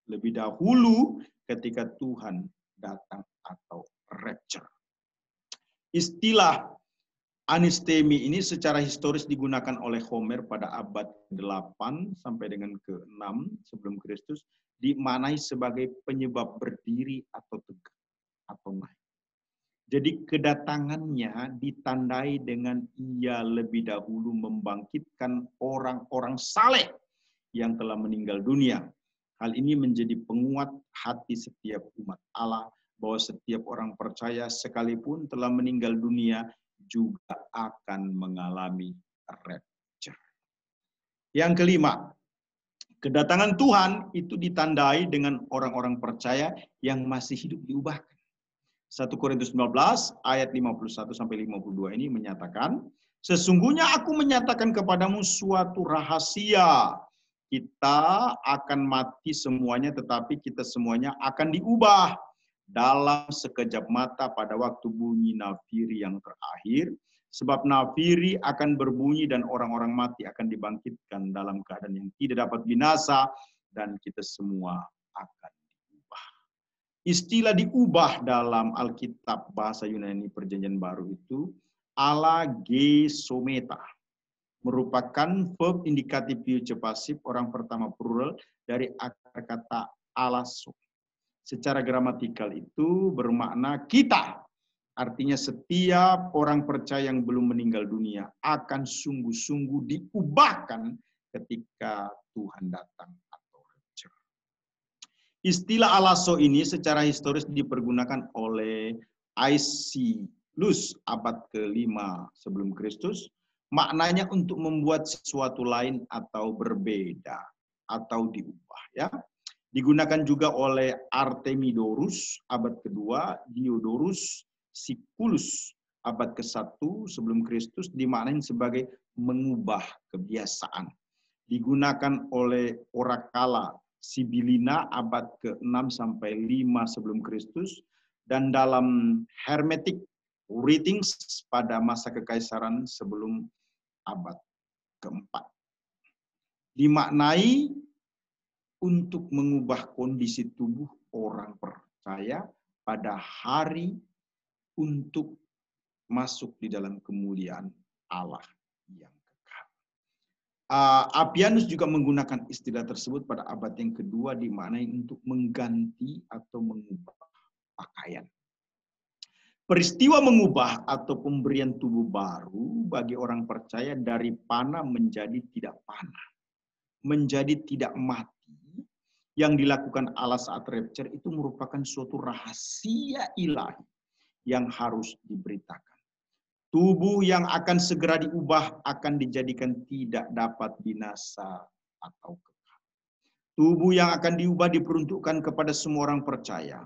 Lebih dahulu ketika Tuhan datang atau rapture. Istilah anistemi ini secara historis digunakan oleh Homer pada abad ke-8 sampai dengan ke-6 sebelum Kristus, dimaknai sebagai penyebab berdiri atau tegak atau naik. Jadi kedatangannya ditandai dengan ia lebih dahulu membangkitkan orang-orang saleh yang telah meninggal dunia. Hal ini menjadi penguat hati setiap umat Allah bahwa setiap orang percaya sekalipun telah meninggal dunia juga akan mengalami rapture. Yang kelima, kedatangan Tuhan itu ditandai dengan orang-orang percaya yang masih hidup diubahkan. 1 Korintus 19 ayat 51 sampai 52 ini menyatakan, sesungguhnya aku menyatakan kepadamu suatu rahasia. Kita akan mati semuanya, tetapi kita semuanya akan diubah dalam sekejap mata pada waktu bunyi nafiri yang terakhir. Sebab nafiri akan berbunyi dan orang-orang mati akan dibangkitkan dalam keadaan yang tidak dapat binasa, dan kita semua akan diubah. Istilah diubah dalam Alkitab bahasa Yunani Perjanjian Baru itu alagesometa, merupakan verb indikatif future passive orang pertama plural dari akar kata alaso. Secara gramatikal itu bermakna kita. Artinya setiap orang percaya yang belum meninggal dunia akan sungguh-sungguh diubahkan ketika Tuhan datang atau rapture. Istilah alaso ini secara historis dipergunakan oleh Aeschylus abad ke-5 sebelum Kristus. Maknanya untuk membuat sesuatu lain atau berbeda atau diubah, ya. Digunakan juga oleh Artemidorus abad kedua, Diodorus Siculus abad ke-1 sebelum Kristus dimaknai sebagai mengubah kebiasaan. Digunakan oleh Oracala Sibilina abad ke-6 sampai 5 sebelum Kristus, dan dalam Hermetic Writings pada masa kekaisaran sebelum abad ke-4. Dimaknai untuk mengubah kondisi tubuh orang percaya pada hari untuk masuk di dalam kemuliaan Allah yang kekal. Appianus juga menggunakan istilah tersebut pada abad yang kedua, dimaknai untuk mengganti atau mengubah pakaian. Peristiwa mengubah atau pemberian tubuh baru bagi orang percaya dari panah menjadi tidak panah, menjadi tidak mati, yang dilakukan Allah saat rapture itu merupakan suatu rahasia ilahi yang harus diberitakan. Tubuh yang akan segera diubah akan dijadikan tidak dapat binasa atau kekal. Tubuh yang akan diubah diperuntukkan kepada semua orang percaya.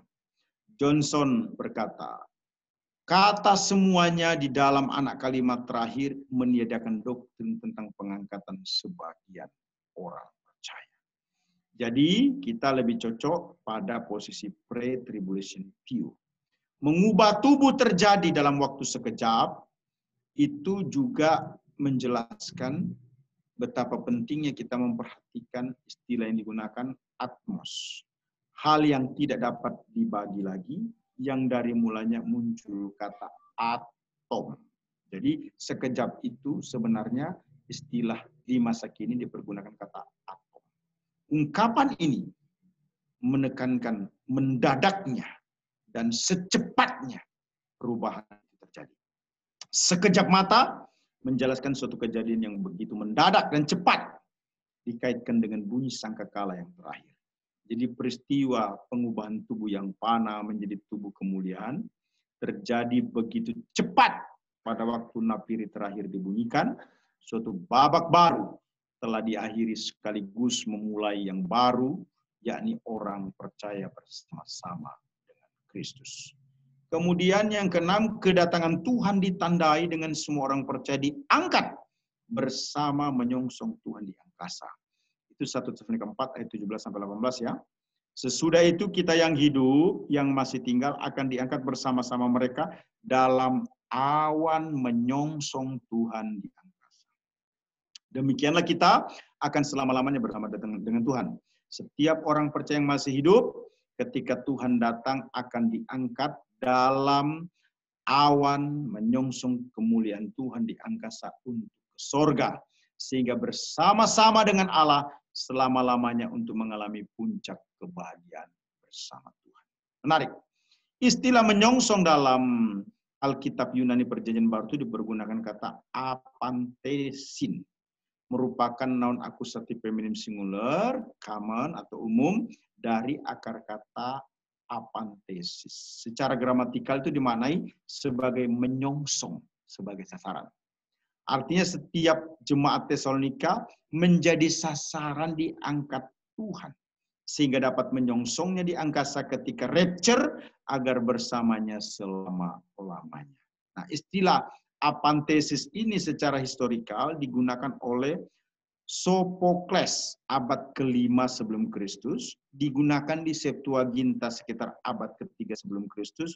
Johnson berkata, kata semuanya di dalam anak kalimat terakhir meniadakan doktrin tentang pengangkatan sebagian orang percaya. Jadi kita lebih cocok pada posisi pre-tribulation view. Mengubah tubuh terjadi dalam waktu sekejap, itu juga menjelaskan betapa pentingnya kita memperhatikan istilah yang digunakan atmos. Hal yang tidak dapat dibagi lagi, yang dari mulanya muncul kata atom. Jadi sekejap itu sebenarnya istilah di masa kini dipergunakan kata atom. Ungkapan ini menekankan mendadaknya dan secepatnya perubahan itu terjadi. Sekejap mata menjelaskan suatu kejadian yang begitu mendadak dan cepat dikaitkan dengan bunyi sangkakala yang terakhir. Jadi peristiwa pengubahan tubuh yang panah menjadi tubuh kemuliaan terjadi begitu cepat pada waktu nafiri terakhir dibunyikan. Suatu babak baru telah diakhiri sekaligus memulai yang baru, yakni orang percaya bersama-sama dengan Kristus. Kemudian yang keenam, kedatangan Tuhan ditandai dengan semua orang percaya diangkat bersama menyongsong Tuhan di angkasa. Itu 1 Tesalonika 4 ayat 17 sampai 18 ya. Sesudah itu kita yang hidup, yang masih tinggal akan diangkat bersama-sama mereka dalam awan menyongsong Tuhan di angkasa. Demikianlah kita akan selama-lamanya bersama dengan Tuhan. Setiap orang percaya yang masih hidup, ketika Tuhan datang akan diangkat dalam awan menyongsong kemuliaan Tuhan di angkasa untuk ke sorga. Sehingga bersama-sama dengan Allah selama-lamanya untuk mengalami puncak kebahagiaan bersama Tuhan. Menarik. Istilah menyongsong dalam Alkitab Yunani Perjanjian Baru itu dipergunakan kata apantesin. Merupakan noun akusatif feminim singular, common atau umum, dari akar kata apantesis. Secara gramatikal itu dimaknai sebagai menyongsong, sebagai sasaran. Artinya setiap jemaat Tesalonika menjadi sasaran diangkat Tuhan. Sehingga dapat menyongsongnya di angkasa ketika rapture agar bersamanya selama-lamanya. Nah, istilah apantesis ini secara historikal digunakan oleh Sophocles abad ke-5 sebelum Kristus, digunakan di Septuaginta sekitar abad ke-3 sebelum Kristus,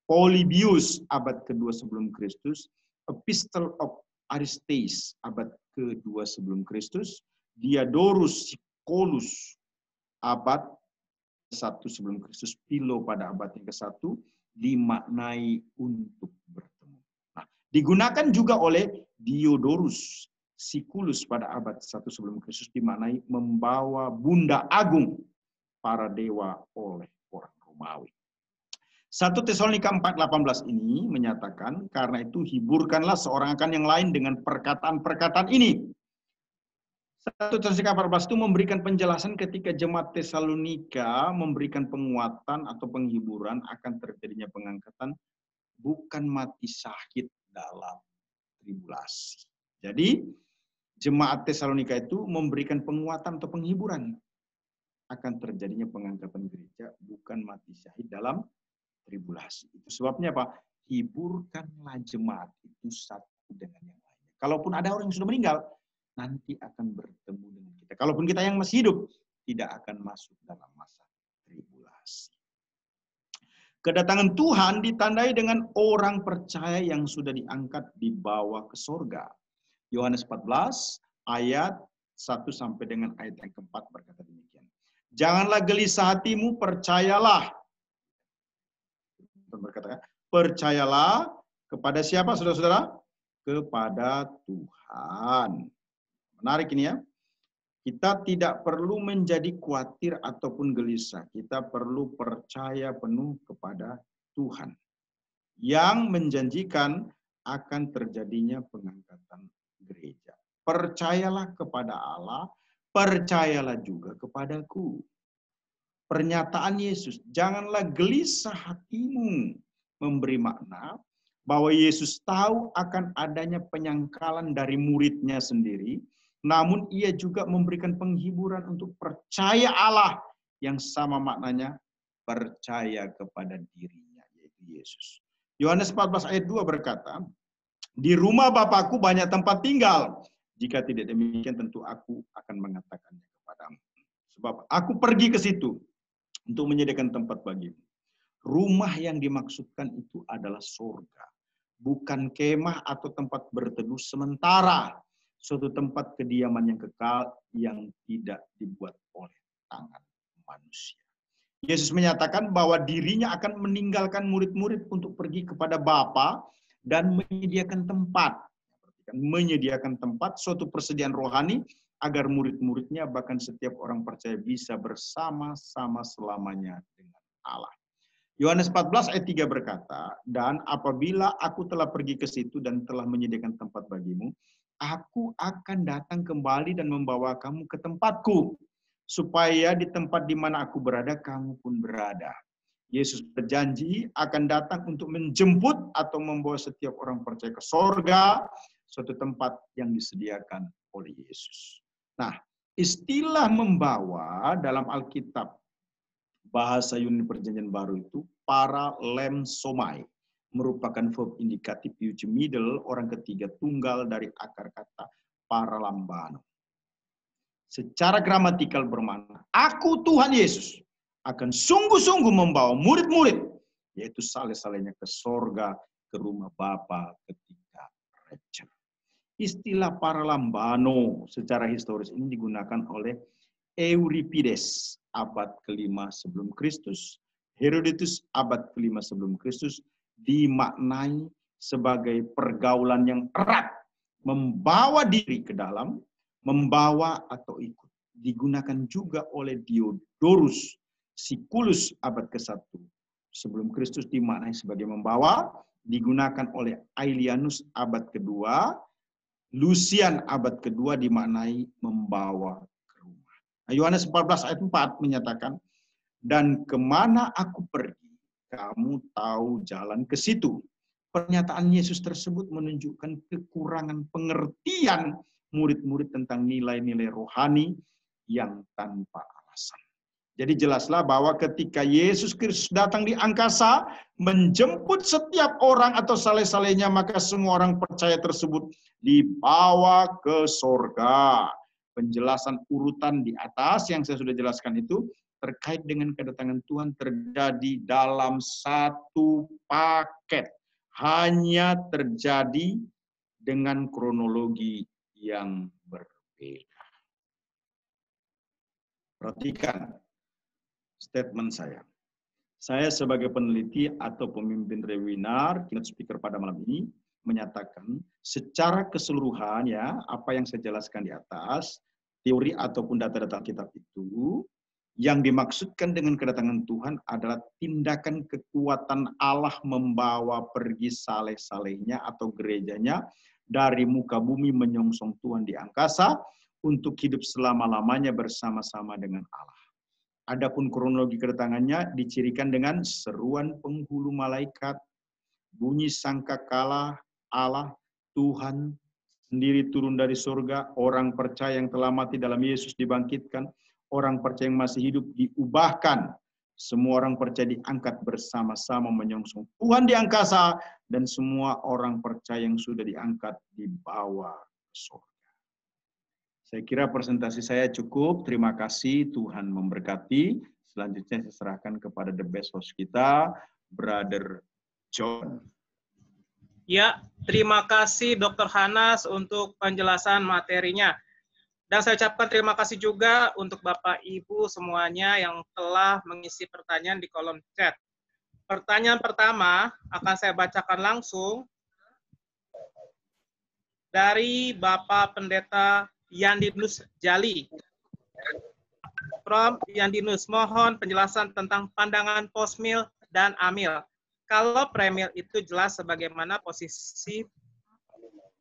Polybius abad ke-2 sebelum Kristus, Epistle of Aristes abad ke-2 sebelum Kristus, Diodorus Siculus abad ke-1 sebelum Kristus, Philo pada abad yang ke-1 dimaknai untuk bertemu. Nah, digunakan juga oleh Diodorus Siculus pada abad 1 sebelum Kristus dimaknai membawa bunda agung para dewa oleh orang Romawi. 1 Tesalonika 4:18 ini menyatakan, karena itu hiburkanlah seorang akan yang lain dengan perkataan-perkataan ini. 1 Tesalonika 4:14 itu memberikan penjelasan ketika jemaat Tesalonika memberikan penguatan atau penghiburan akan terjadinya pengangkatan, bukan mati syahid dalam tribulasi. Jadi, jemaat Tesalonika itu memberikan penguatan atau penghiburan akan terjadinya pengangkatan gereja, bukan mati syahid dalam tribulasi. Itu sebabnya apa? Hiburkanlah jemaat itu satu dengan yang lainnya. Kalaupun ada orang yang sudah meninggal, nanti akan bertemu dengan kita. Kalaupun kita yang masih hidup, tidak akan masuk dalam masa tribulasi. Kedatangan Tuhan ditandai dengan orang percaya yang sudah diangkat dibawa ke sorga. Yohanes 14 ayat 1 sampai dengan ayat yang keempat berkata demikian. Janganlah gelisah hatimu, percayalah. Berkata, percayalah kepada siapa, saudara-saudara? Kepada Tuhan. Menarik ini ya. Kita tidak perlu menjadi khawatir ataupun gelisah. Kita perlu percaya penuh kepada Tuhan. Yang menjanjikan akan terjadinya pengangkatan gereja. Percayalah kepada Allah, percayalah juga kepadaku. Pernyataan Yesus, janganlah gelisah hatimu, memberi makna bahwa Yesus tahu akan adanya penyangkalan dari muridnya sendiri, namun ia juga memberikan penghiburan untuk percaya Allah yang sama maknanya percaya kepada dirinya, yaitu Yesus. Yohanes 14 ayat 2 berkata, di rumah Bapakku banyak tempat tinggal. Jika tidak demikian tentu aku akan mengatakannya kepadamu. Sebab aku pergi ke situ untuk menyediakan tempat bagimu. Rumah yang dimaksudkan itu adalah surga. Bukan kemah atau tempat berteduh sementara. Suatu tempat kediaman yang kekal yang tidak dibuat oleh tangan manusia. Yesus menyatakan bahwa dirinya akan meninggalkan murid-murid untuk pergi kepada Bapa dan menyediakan tempat. Menyediakan tempat, suatu persediaan rohani agar murid-muridnya bahkan setiap orang percaya bisa bersama-sama selamanya dengan Allah. Yohanes 14 ayat 3 berkata, dan apabila aku telah pergi ke situ dan telah menyediakan tempat bagimu, aku akan datang kembali dan membawa kamu ke tempatku, supaya di tempat di mana aku berada, kamu pun berada. Yesus berjanji akan datang untuk menjemput atau membawa setiap orang percaya ke sorga, suatu tempat yang disediakan oleh Yesus. Nah, istilah membawa dalam Alkitab, bahasa Yunani Perjanjian Baru itu paralempsomai, merupakan verb indikatif future middle, orang ketiga tunggal dari akar kata paralambano. Secara gramatikal bermakna, aku Tuhan Yesus akan sungguh-sungguh membawa murid-murid, yaitu saleh-salehnya ke sorga ke rumah Bapa ketika rapture. Istilah paralambano secara historis ini digunakan oleh Euripides abad ke-5 sebelum Kristus, Herodotus abad ke-5 sebelum Kristus, dimaknai sebagai pergaulan yang erat, membawa diri ke dalam, membawa atau ikut. Digunakan juga oleh Diodorus Siculus abad ke-1 sebelum Kristus, dimaknai sebagai membawa, digunakan oleh Aelianus abad kedua, Lucian abad kedua dimaknai membawa ke rumah. Nah, Yohanes 14 ayat 4 menyatakan, dan kemana aku pergi, kamu tahu jalan ke situ. Pernyataan Yesus tersebut menunjukkan kekurangan pengertian murid-murid tentang nilai-nilai rohani yang tanpa alasan. Jadi jelaslah bahwa ketika Yesus Kristus datang di angkasa, menjemput setiap orang atau saleh-salehnya, maka semua orang percaya tersebut dibawa ke sorga. Penjelasan urutan di atas yang saya sudah jelaskan itu terkait dengan kedatangan Tuhan terjadi dalam satu paket. Hanya terjadi dengan kronologi yang berbeda. Perhatikan statement saya. Saya sebagai peneliti atau pemimpin webinar, keynote speaker pada malam ini, menyatakan secara keseluruhan ya, apa yang saya jelaskan di atas, teori ataupun data-data kitab itu, yang dimaksudkan dengan kedatangan Tuhan adalah tindakan kekuatan Allah membawa pergi saleh-salehnya atau gerejanya dari muka bumi menyongsong Tuhan di angkasa untuk hidup selama-lamanya bersama-sama dengan Allah. Adapun kronologi kedatangannya dicirikan dengan seruan penghulu malaikat, bunyi sangkakala Allah, Tuhan sendiri turun dari surga, orang percaya yang telah mati dalam Yesus dibangkitkan, orang percaya yang masih hidup diubahkan, semua orang percaya diangkat bersama-sama menyongsong Tuhan di angkasa, dan semua orang percaya yang sudah diangkat dibawa ke surga. Saya kira presentasi saya cukup. Terima kasih, Tuhan memberkati. Selanjutnya saya serahkan kepada the best host kita, Brother John.
Ya, terima kasih Dr. Hanas untuk penjelasan materinya. Dan saya ucapkan terima kasih juga untuk Bapak Ibu semuanya yang telah mengisi pertanyaan di kolom chat. Pertanyaan pertama akan saya bacakan langsung dari Bapak Pendeta Yandinus Jali. From Yandinus, mohon penjelasan tentang pandangan posmil dan amil. Kalau premil itu jelas sebagaimana posisi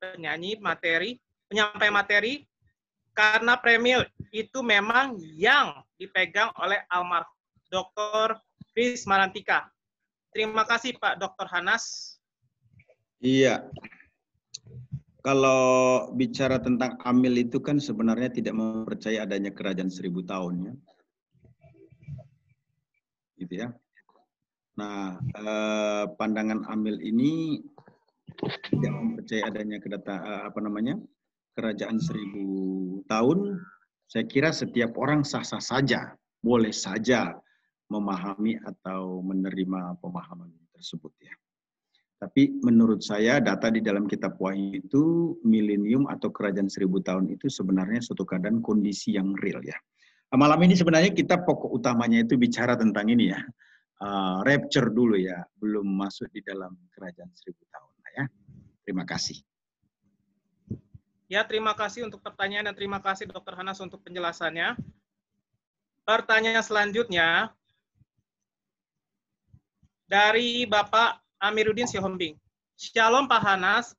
penyanyi materi, penyampai materi, karena premil itu memang yang dipegang oleh almarhum Dr. Kris Marantika. Terima kasih Pak Dr. Hanas.
Iya. Kalau bicara tentang amil itu kan sebenarnya tidak mempercayai adanya kerajaan 1000 tahun ya. Gitu ya. Nah, pandangan amil ini tidak mempercayai adanya kerajaan 1000 tahun. Saya kira setiap orang sah-sah saja, boleh saja memahami atau menerima pemahaman tersebut ya. Tapi menurut saya data di dalam kitab Wahyu itu milenium atau kerajaan 1000 tahun itu sebenarnya suatu keadaan kondisi yang real ya. Malam ini sebenarnya kita pokok utamanya itu bicara tentang ini ya. Rapture dulu ya, belum masuk di dalam kerajaan 1000 tahun ya. Terima kasih.
Ya, terima kasih untuk pertanyaan dan terima kasih Dr. Hanas untuk penjelasannya. Pertanyaan selanjutnya dari Bapak Amiruddin Sihombing. Shalom Pak Hanas,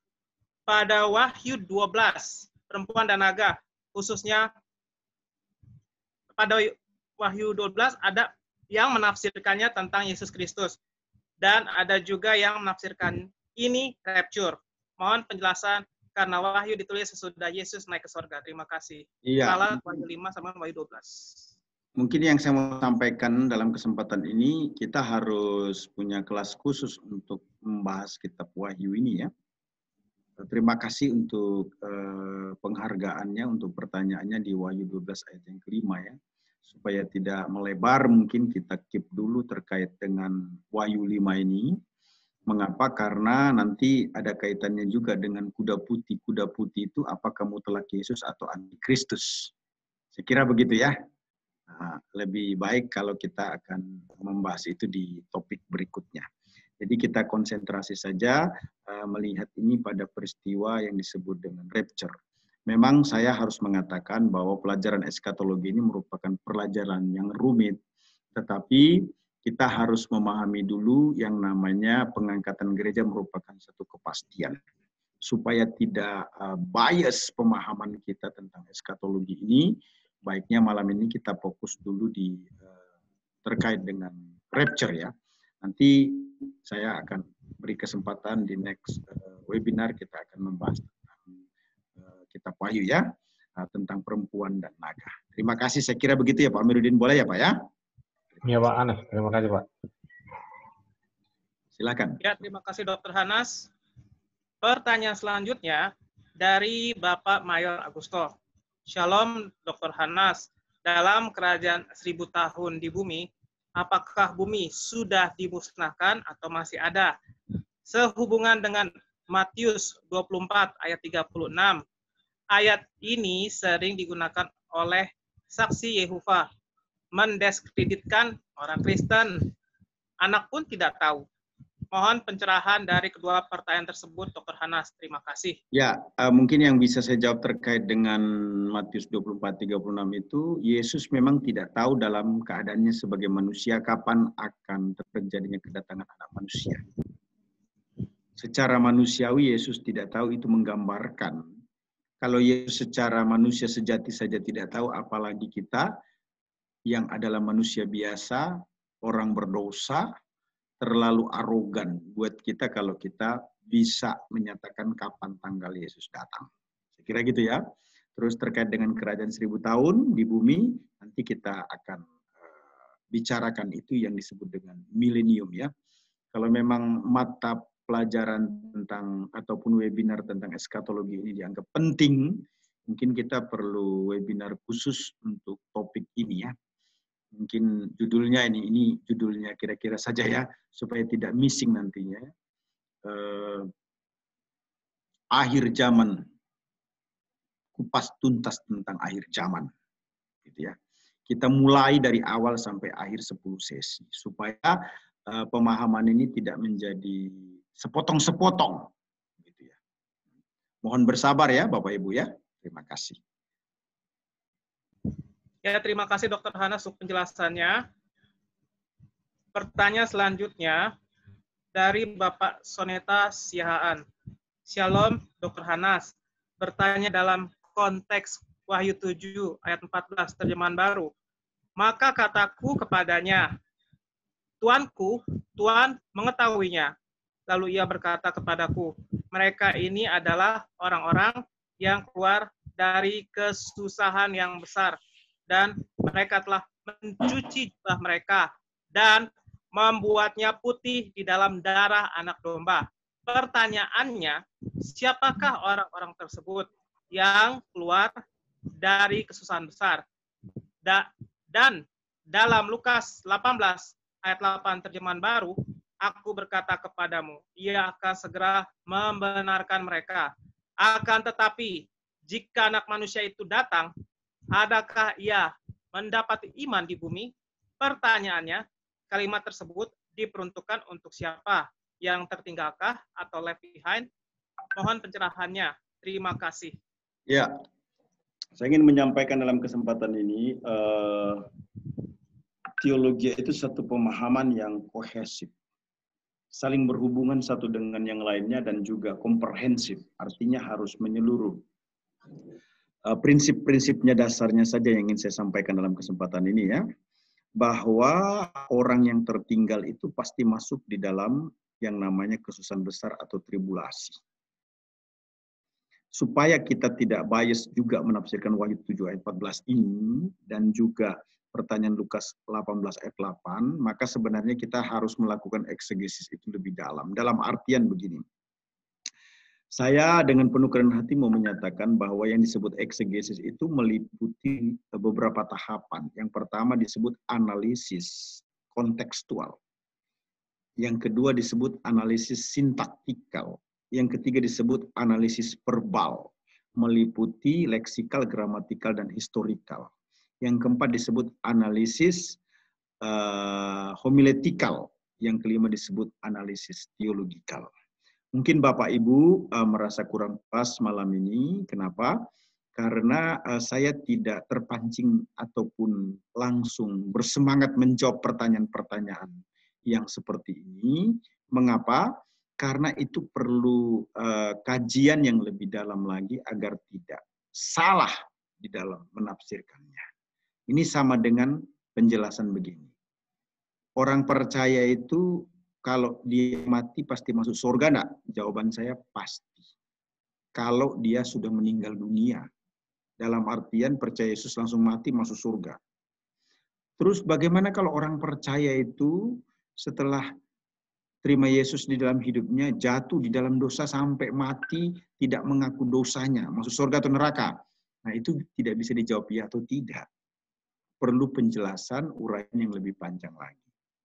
pada Wahyu 12, perempuan dan naga, khususnya pada Wahyu 12 ada yang menafsirkannya tentang Yesus Kristus. Dan ada juga yang menafsirkan ini rapture. Mohon penjelasan karena Wahyu ditulis sesudah Yesus naik ke surga. Terima kasih.
Iya.
Salah Wahyu 5 sama Wahyu 12.
Mungkin yang saya mau sampaikan dalam kesempatan ini, kita harus punya kelas khusus untuk membahas kitab Wahyu ini ya. Terima kasih untuk penghargaannya, untuk pertanyaannya di Wahyu 12 ayat yang kelima ya. Supaya tidak melebar, mungkin kita keep dulu terkait dengan Wahyu 5 ini. Mengapa? Karena nanti ada kaitannya juga dengan kuda putih. Kuda putih itu apakah mutlak Yesus atau antikristus? Saya kira begitu ya. Nah, lebih baik kalau kita akan membahas itu di topik berikutnya. Jadi kita konsentrasi saja melihat ini pada peristiwa yang disebut dengan rapture. Memang saya harus mengatakan bahwa pelajaran eskatologi ini merupakan pelajaran yang rumit, tetapi kita harus memahami dulu yang namanya pengangkatan gereja merupakan satu kepastian. Supaya tidak bias pemahaman kita tentang eskatologi ini, baiknya malam ini kita fokus dulu di terkait dengan rapture ya. Nanti saya akan beri kesempatan di next webinar kita akan membahas tentang kitab Wahyu ya, tentang perempuan dan naga. Terima kasih, saya kira begitu ya Pak Amiruddin, boleh ya Pak ya?
Iya Pak Anas, terima kasih Pak.
Silakan.
Ya, terima kasih Dr. Hanas. Pertanyaan selanjutnya dari Bapak Mayor Agusto. Shalom Dr. Hanas. Dalam kerajaan 1000 tahun di bumi, apakah bumi sudah dimusnahkan atau masih ada? Sehubungan dengan Matius 24 ayat 36. Ayat ini sering digunakan oleh saksi Yehova mendiskreditkan orang Kristen. Anak pun tidak tahu. Mohon pencerahan dari kedua pertanyaan tersebut, Dr. Hanas. Terima kasih.
Ya, mungkin yang bisa saya jawab terkait dengan Matius 24:36 itu, Yesus memang tidak tahu dalam keadaannya sebagai manusia kapan akan terjadinya kedatangan anak manusia. Secara manusiawi Yesus tidak tahu, itu menggambarkan. Kalau Yesus secara manusia sejati saja tidak tahu, apalagi kita yang adalah manusia biasa, orang berdosa, terlalu arogan buat kita kalau kita bisa menyatakan kapan tanggal Yesus datang. Saya kira gitu ya. Terus terkait dengan kerajaan 1000 tahun di bumi, nanti kita akan bicarakan itu yang disebut dengan milenium ya. Kalau memang mata pelajaran tentang ataupun webinar tentang eskatologi ini dianggap penting, mungkin kita perlu webinar khusus untuk topik ini ya. Mungkin judulnya ini judulnya kira-kira saja ya, supaya tidak missing nantinya. Akhir zaman, kupas tuntas tentang akhir zaman, gitu ya. Kita mulai dari awal sampai akhir 10 sesi, supaya pemahaman ini tidak menjadi sepotong-sepotong, gitu ya. Mohon bersabar ya, Bapak Ibu ya. Terima kasih.
Ya, terima kasih Dr. Hanas untuk penjelasannya. Pertanyaan selanjutnya dari Bapak Soneta Siahaan. Shalom Dr. Hanas. Bertanya dalam konteks Wahyu 7 ayat 14 terjemahan baru. Maka kataku kepadanya, Tuanku, Tuhan mengetahuinya. Lalu ia berkata kepadaku, mereka ini adalah orang-orang yang keluar dari kesusahan yang besar, dan mereka telah mencuci jubah mereka dan membuatnya putih di dalam darah anak domba. Pertanyaannya, siapakah orang-orang tersebut yang keluar dari kesusahan besar? Dan dalam Lukas 18 ayat 8 terjemahan baru, aku berkata kepadamu, ia akan segera membenarkan mereka. Akan tetapi, jika anak manusia itu datang, adakah ia mendapati iman di bumi? Pertanyaannya, kalimat tersebut diperuntukkan untuk siapa? Yang tertinggalkah atau left behind? Mohon pencerahannya. Terima kasih.
Ya, saya ingin menyampaikan dalam kesempatan ini, teologi itu satu pemahaman yang kohesif, saling berhubungan satu dengan yang lainnya dan juga komprehensif, artinya harus menyeluruh. Prinsip-prinsipnya dasarnya saja yang ingin saya sampaikan dalam kesempatan ini ya, bahwa orang yang tertinggal itu pasti masuk di dalam yang namanya kesusahan besar atau tribulasi. Supaya kita tidak bias juga menafsirkan Wahyu 7 ayat 14 ini dan juga pertanyaan Lukas 18 ayat 8, maka sebenarnya kita harus melakukan eksegesis itu lebih dalam. Dalam artian begini, saya dengan penuh kerendahan hati mau menyatakan bahwa yang disebut eksegesis itu meliputi beberapa tahapan. Yang pertama disebut analisis kontekstual. Yang kedua disebut analisis sintaktikal. Yang ketiga disebut analisis verbal, meliputi leksikal, gramatikal, dan historikal. Yang keempat disebut analisis homiletikal. Yang kelima disebut analisis teologikal. Mungkin Bapak Ibu merasa kurang pas malam ini. Kenapa? Karena saya tidak terpancing ataupun langsung bersemangat menjawab pertanyaan-pertanyaan yang seperti ini. Mengapa? Karena itu perlu kajian yang lebih dalam lagi agar tidak salah di dalam menafsirkannya. Ini sama dengan penjelasan begini. Orang percaya itu kalau dia mati pasti masuk surga enggak? Jawaban saya pasti. Kalau dia sudah meninggal dunia. Dalam artian percaya Yesus langsung mati masuk surga. Terus bagaimana kalau orang percaya itu setelah terima Yesus di dalam hidupnya, jatuh di dalam dosa sampai mati, tidak mengaku dosanya, masuk surga atau neraka? Nah itu tidak bisa dijawab ya atau tidak. Perlu penjelasan, uraian yang lebih panjang lagi.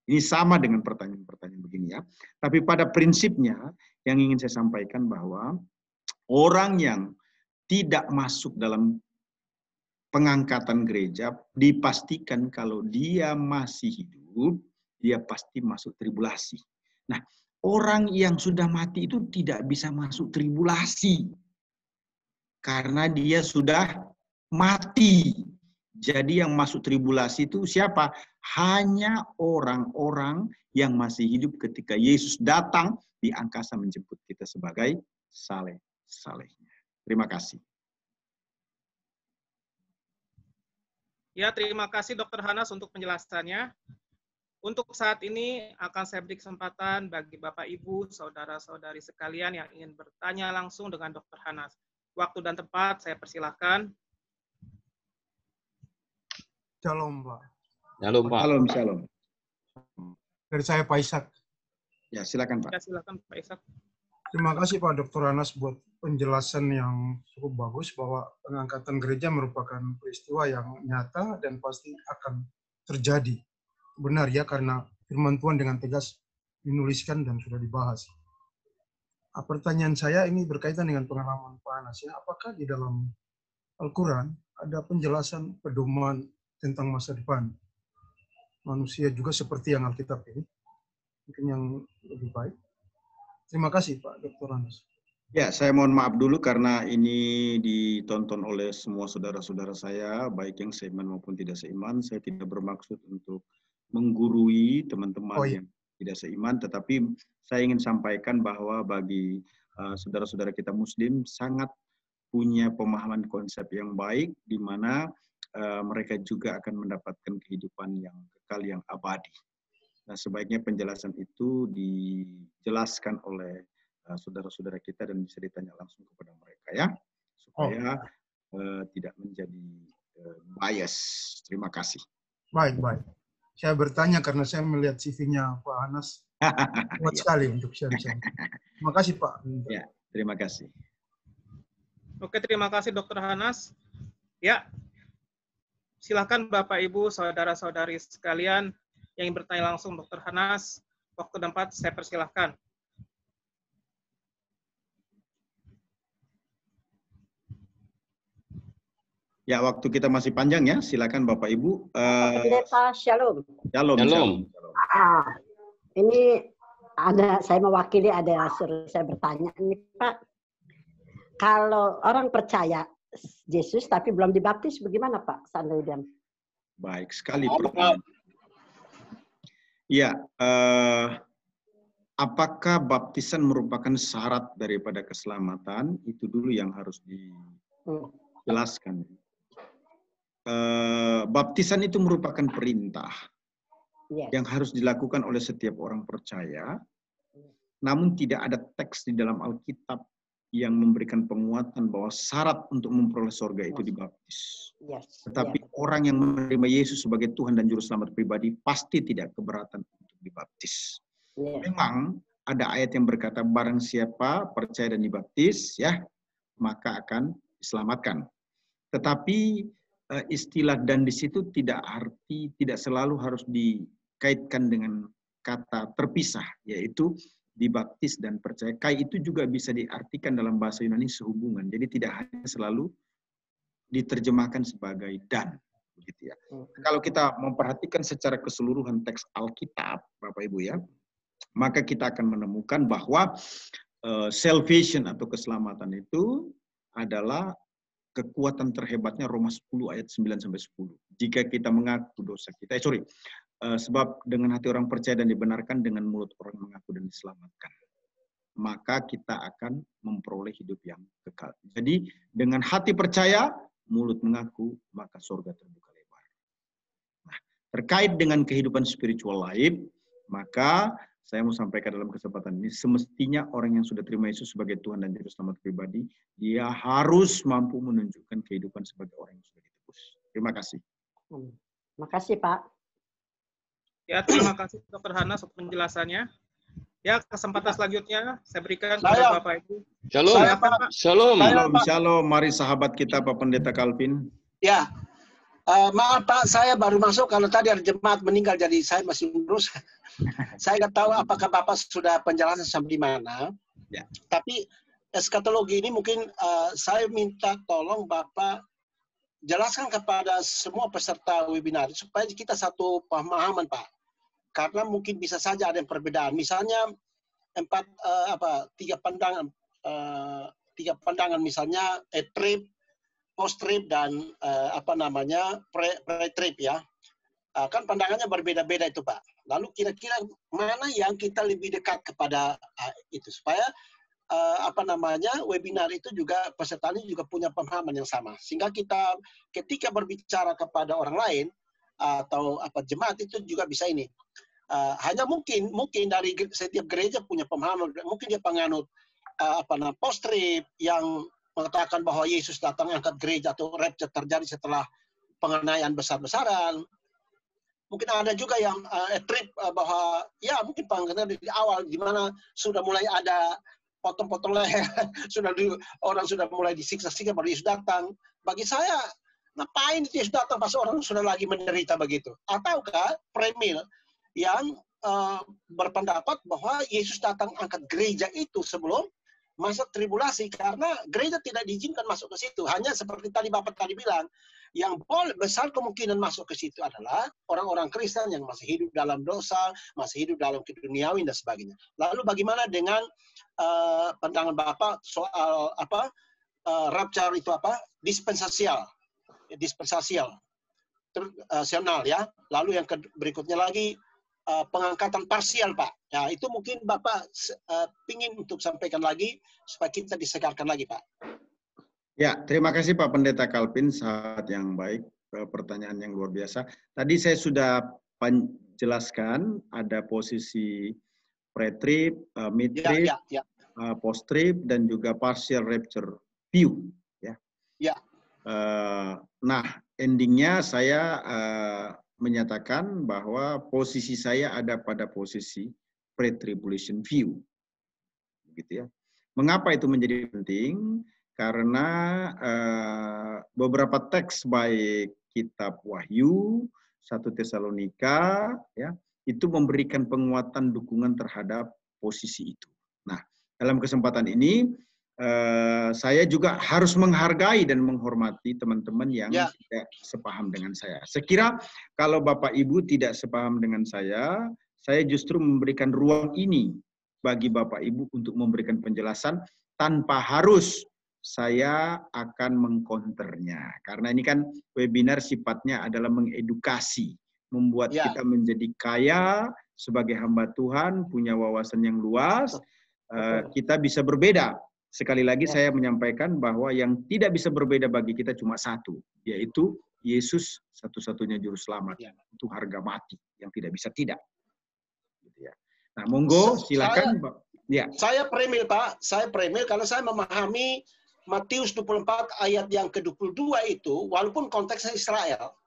Ini sama dengan pertanyaan-pertanyaan begini ya. Tapi pada prinsipnya yang ingin saya sampaikan bahwa orang yang tidak masuk dalam pengangkatan gereja dipastikan kalau dia masih hidup, dia pasti masuk tribulasi. Nah, orang yang sudah mati itu tidak bisa masuk tribulasi karena dia sudah mati. Jadi yang masuk tribulasi itu siapa? Hanya orang-orang yang masih hidup ketika Yesus datang di angkasa menjemput kita sebagai saleh-salehnya. Terima kasih.
Ya, terima kasih Dr. Hanas untuk penjelasannya. Untuk saat ini akan saya beri kesempatan bagi Bapak, Ibu, saudara-saudari sekalian yang ingin bertanya langsung dengan Dr. Hanas. Waktu dan tempat saya persilahkan.
Shalom, Pak.
Shalom, Pak.
Shalom, shalom.
Dari saya, Pak Ishak.
Ya, silakan Pak.
Ya, silakan Pak Ishak.
Terima kasih Pak Dr. Hanas buat penjelasan yang cukup bagus bahwa pengangkatan gereja merupakan peristiwa yang nyata dan pasti akan terjadi. Benar ya, karena firman Tuhan dengan tegas dinuliskan dan sudah dibahas. Pertanyaan saya ini berkaitan dengan pengalaman Pak Hanas ya. Apakah di dalam Al-Quran ada penjelasan pedoman tentang masa depan manusia juga seperti yang Alkitab ini? Mungkin yang lebih baik. Terima kasih Pak Dr. Hanas.
Ya, saya mohon maaf dulu karena ini ditonton oleh semua saudara-saudara saya, baik yang seiman maupun tidak seiman. Saya tidak bermaksud untuk menggurui teman-teman yang tidak seiman, tetapi saya ingin sampaikan bahwa bagi saudara-saudara kita Muslim sangat punya pemahaman konsep yang baik, di mana mereka juga akan mendapatkan kehidupan yang kekal, yang abadi. Nah, sebaiknya penjelasan itu dijelaskan oleh saudara-saudara kita dan bisa ditanya langsung kepada mereka ya, supaya tidak menjadi bias. Terima kasih.
Baik, baik. Saya bertanya karena saya melihat CV-nya Pak Hanas kuat sekali untuk sharing. Terima kasih Pak.
Ya, terima kasih.
Oke, terima kasih Dr. Hanas. Ya, silakan Bapak, Ibu, saudara-saudari sekalian yang ingin bertanya langsung Dr. Hanas. Waktu dan tempat saya persilahkan.
Ya, waktu kita masih panjang ya. Silakan Bapak Ibu.
Pendeta, shalom.
Shalom.
Shalom.
Ini saya mewakili, suruh saya bertanya ini Pak. Kalau orang percaya Yesus tapi belum dibaptis, bagaimana Pak Sandoidan?
Baik sekali pertanyaan. Ya, apakah baptisan merupakan syarat daripada keselamatan? Itu dulu yang harus dijelaskan. Baptisan itu merupakan perintah yang harus dilakukan oleh setiap orang percaya, namun tidak ada teks di dalam Alkitab yang memberikan penguatan bahwa syarat untuk memperoleh surga itu dibaptis. Tetapi orang yang menerima Yesus sebagai Tuhan dan Juru Selamat pribadi pasti tidak keberatan untuk dibaptis. Memang ada ayat yang berkata barang siapa percaya dan dibaptis, ya maka akan diselamatkan. Tetapi istilah dan di situ tidak selalu harus dikaitkan dengan kata terpisah, yaitu dibaptis dan percaya. Kai itu juga bisa diartikan dalam bahasa Yunani sehubungan. Jadi tidak hanya selalu diterjemahkan sebagai dan. Begitu ya. Kalau kita memperhatikan secara keseluruhan teks Alkitab, Bapak Ibu ya, maka kita akan menemukan bahwa salvation atau keselamatan itu adalah kekuatan terhebatnya Roma 10 ayat 9-10. Jika kita mengaku dosa kita, sebab dengan hati orang percaya dan dibenarkan, dengan mulut orang mengaku dan diselamatkan, maka kita akan memperoleh hidup yang kekal. Jadi dengan hati percaya, mulut mengaku, maka surga terbuka lebar. Nah, terkait dengan kehidupan spiritual life, maka saya mau sampaikan dalam kesempatan ini, semestinya orang yang sudah terima Yesus sebagai Tuhan dan Juru Selamat pribadi, dia harus mampu menunjukkan kehidupan sebagai orang yang sudah ditebus. Terima kasih.
Terima kasih, Pak.
Ya, terima kasih Dr. Hanas untuk penjelasannya. Ya, kesempatan selanjutnya saya berikan
Saya.
kepada Bapak Ibu.
Shalom.
Saya, Pak.
Shalom.
Shalom, shalom. Mari sahabat kita Pak Pendeta Calvin.
Ya, maaf Pak, saya baru masuk. Kalau tadi ada jemaat meninggal, jadi saya masih urus. Saya nggak tahu apakah Bapak sudah penjelasan sampai di mana.
Ya.
Tapi eskatologi ini mungkin saya minta tolong Bapak jelaskan kepada semua peserta webinar supaya kita satu pemahaman, Pak. Karena mungkin bisa saja ada yang perbedaan. Misalnya tiga pandangan misalnya trip, post trip dan pre-trip ya. Kan pandangannya berbeda-beda itu, Pak. Lalu kira-kira mana yang kita lebih dekat kepada itu supaya webinar itu juga pesertanya juga punya pemahaman yang sama, sehingga kita ketika berbicara kepada orang lain atau jemaat itu juga bisa ini. Hanya mungkin dari setiap gereja punya pemahaman, mungkin dia penganut post trip yang mengatakan bahwa Yesus datang angkat gereja atau rapture terjadi setelah penganiayaan besar-besaran. Mungkin ada juga yang trip bahwa ya mungkin penganiayaan di awal di mana sudah mulai ada potong-potong leher, orang sudah mulai disiksa-siksa baru Yesus datang. Bagi saya, ngapain Yesus datang pas orang sudah lagi menderita begitu? Ataukah premil yang berpendapat bahwa Yesus datang angkat gereja itu sebelum masa tribulasi, karena gereja tidak diizinkan masuk ke situ. Hanya seperti tadi Bapak tadi bilang, yang besar kemungkinan masuk ke situ adalah orang-orang Kristen yang masih hidup dalam dosa, masih hidup dalam keduniawian dan sebagainya. Lalu bagaimana dengan pandangan Bapak soal rapture itu dispensasial ya. Lalu yang berikutnya lagi pengangkatan parsial, Pak. Ya, itu mungkin Bapak pingin untuk sampaikan lagi supaya kita disegarkan lagi, Pak.
Ya, terima kasih Pak Pendeta Calvin, saat yang baik, pertanyaan yang luar biasa. Tadi saya sudah jelaskan ada posisi pre-trip, mid-trip, post-trip, dan juga partial rapture view. Ya.
Ya.
Nah, endingnya saya menyatakan bahwa posisi saya ada pada posisi pre-tribulation view. Gitu ya. Mengapa itu menjadi penting? Karena beberapa teks baik kitab Wahyu, 1 Tesalonika, ya, itu memberikan penguatan dukungan terhadap posisi itu. Nah, dalam kesempatan ini saya juga harus menghargai dan menghormati teman-teman yang tidak sepaham dengan saya. Sekira kalau Bapak Ibu tidak sepaham dengan saya justru memberikan ruang ini bagi Bapak Ibu untuk memberikan penjelasan tanpa harus saya akan mengkonternya. Karena ini kan webinar sifatnya adalah mengedukasi, membuat kita menjadi kaya sebagai hamba Tuhan, punya wawasan yang luas, kita bisa berbeda. Sekali lagi saya menyampaikan bahwa yang tidak bisa berbeda bagi kita cuma satu, yaitu Yesus satu-satunya juru selamat. Itu harga mati yang tidak bisa tidak. Nah, monggo silakan.
Saya premil, Pak. Saya premil kalau saya memahami Matius 24 ayat yang ke-22 itu, walaupun konteksnya Israel,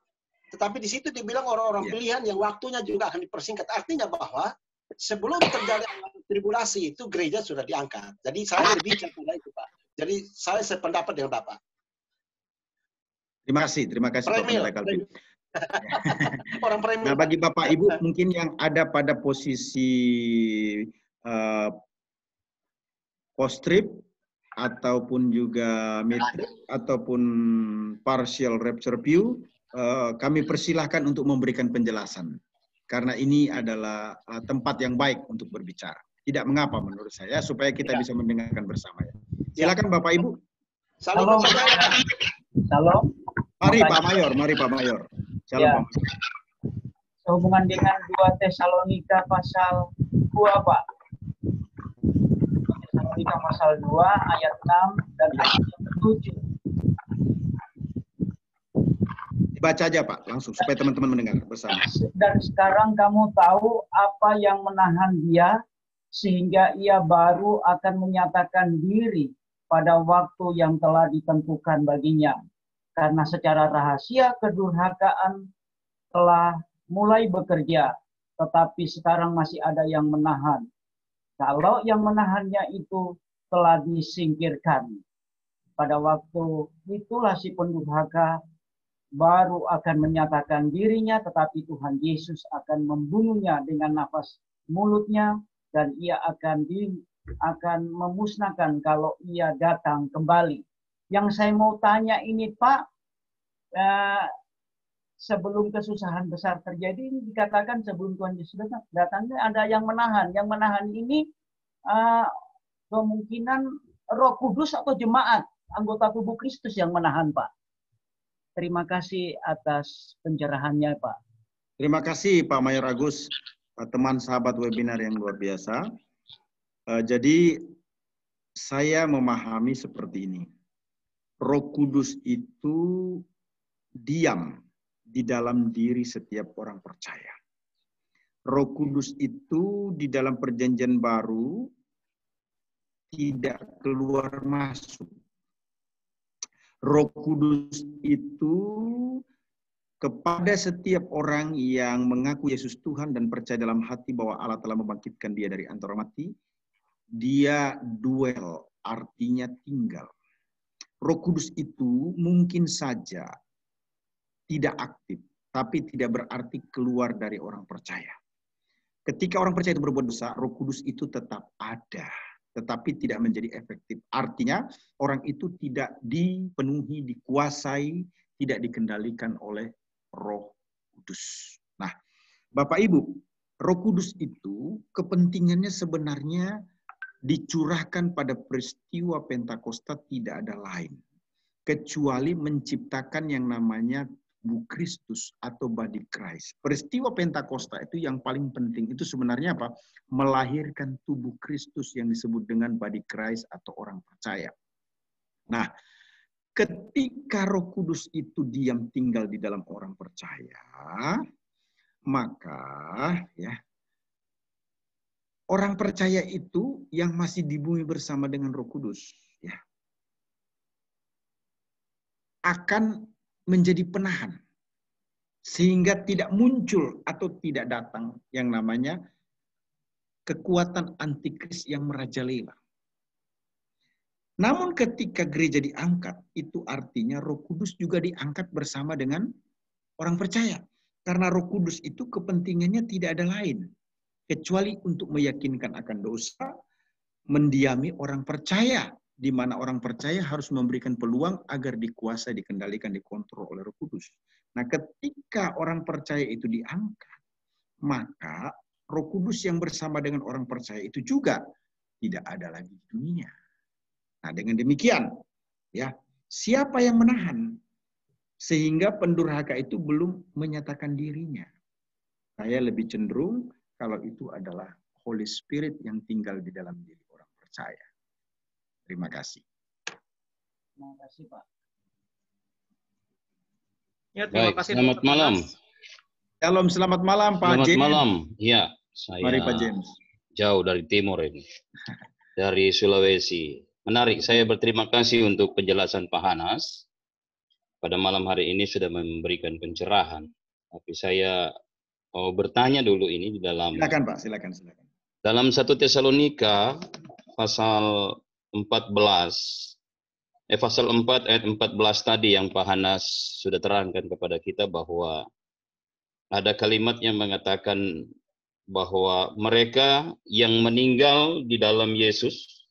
tetapi di situ dibilang orang-orang pilihan yang waktunya juga akan dipersingkat. Artinya bahwa sebelum terjadi tribulasi itu gereja sudah diangkat. Jadi saya lebih cenderung itu, Pak. Jadi saya sependapat dengan Bapak.
Terima kasih Pak Pendeta Calvin.
Orang premier.
Nah, bagi Bapak Ibu mungkin yang ada pada posisi post-trip ataupun juga mid-trip ataupun partial rapture view, kami persilahkan untuk memberikan penjelasan. Karena ini adalah tempat yang baik untuk berbicara. Tidak mengapa menurut saya, supaya kita bisa mendengarkan bersama. Silakan Bapak Ibu.
Salam.
Salam.
Mari Pak Mayor, mari Pak Mayor. Salam
Ya.
Pak Mayor.
Sehubungan dengan 2 Tesalonika pasal 2, Pak. Tesalonika pasal 2 ayat 6 dan ayat 7.
Dibaca aja Pak, langsung supaya teman-teman mendengar bersama.
Dan sekarang kamu tahu apa yang menahan dia, sehingga ia baru akan menyatakan diri pada waktu yang telah ditentukan baginya. Karena secara rahasia kedurhakaan telah mulai bekerja, tetapi sekarang masih ada yang menahan. Kalau yang menahannya itu telah disingkirkan, pada waktu itulah si pendurhaka baru akan menyatakan dirinya, tetapi Tuhan Yesus akan membunuhnya dengan nafas mulutnya, dan ia akan memusnahkan kalau ia datang kembali. Yang saya mau tanya ini Pak, sebelum kesusahan besar terjadi, ini dikatakan sebelum Tuhan Yesus datangnya ada yang menahan. Yang menahan ini kemungkinan Roh Kudus atau jemaat, anggota tubuh Kristus yang menahan, Pak. Terima kasih atas pencerahannya, Pak.
Terima kasih Pak Mayor Agus, teman sahabat webinar yang luar biasa. Jadi saya memahami seperti ini. Roh Kudus itu diam di dalam diri setiap orang percaya. Roh Kudus itu di dalam perjanjian baru tidak keluar masuk. Roh Kudus itu kepada setiap orang yang mengaku Yesus Tuhan dan percaya dalam hati bahwa Allah telah membangkitkan dia dari antara mati, dia duel, artinya tinggal. Roh Kudus itu mungkin saja tidak aktif, tapi tidak berarti keluar dari orang percaya. Ketika orang percaya itu berbuat dosa, Roh Kudus itu tetap ada, tetapi tidak menjadi efektif. Artinya orang itu tidak dipenuhi, dikuasai, tidak dikendalikan oleh Roh Kudus. Nah, Bapak Ibu, Roh Kudus itu kepentingannya sebenarnya dicurahkan pada peristiwa Pentakosta, tidak ada lain kecuali menciptakan yang namanya tubuh Kristus atau body Christ. Peristiwa Pentakosta itu yang paling penting itu sebenarnya apa? Melahirkan tubuh Kristus yang disebut dengan body Christ atau orang percaya. Nah, ketika Roh Kudus itu diam tinggal di dalam orang percaya, maka ya orang percaya itu yang masih di bumi bersama dengan Roh Kudus ya akan menjadi penahan sehingga tidak muncul atau tidak datang yang namanya kekuatan antikris yang merajalela. Namun ketika gereja diangkat, itu artinya Roh Kudus juga diangkat bersama dengan orang percaya. Karena Roh Kudus itu kepentingannya tidak ada lain kecuali untuk meyakinkan akan dosa, mendiami orang percaya, di mana orang percaya harus memberikan peluang agar dikuasai, dikendalikan, dikontrol oleh Roh Kudus. Nah, ketika orang percaya itu diangkat, maka Roh Kudus yang bersama dengan orang percaya itu juga tidak ada lagi di dunia. Nah, dengan demikian, ya, siapa yang menahan sehingga pendurhaka itu belum menyatakan dirinya? Saya lebih cenderung kalau itu adalah Holy Spirit yang tinggal di dalam diri orang percaya. Terima kasih.
Terima kasih, Pak.
Ya, terima kasih.
Selamat malam.
Shalom, selamat malam Pak
Selamat
James.
malam. Ya, saya
Mari Pak James.
Jauh dari timur ini. Dari Sulawesi. Menarik, saya berterima kasih untuk penjelasan Pak Hanas. Pada malam hari ini sudah memberikan pencerahan. Tapi saya bertanya dulu ini di dalam...
Silakan Pak, silakan.
Dalam 1 Tesalonika pasal 14, pasal 4 ayat 14 tadi yang Pak Hanas sudah terangkan kepada kita bahwa ada kalimat yang mengatakan bahwa mereka yang meninggal di dalam Yesus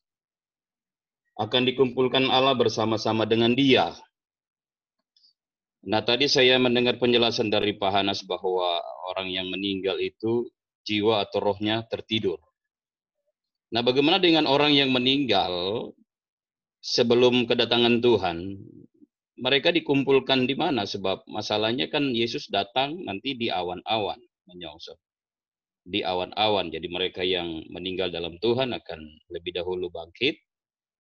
akan dikumpulkan Allah bersama-sama dengan Dia. Nah, tadi saya mendengar penjelasan dari Pak Hanas bahwa orang yang meninggal itu jiwa atau rohnya tertidur. Nah, bagaimana dengan orang yang meninggal sebelum kedatangan Tuhan? Mereka dikumpulkan di mana? Sebab masalahnya kan Yesus datang nanti di awan-awan, menyongsong. Di awan-awan. Jadi mereka yang meninggal dalam Tuhan akan lebih dahulu bangkit,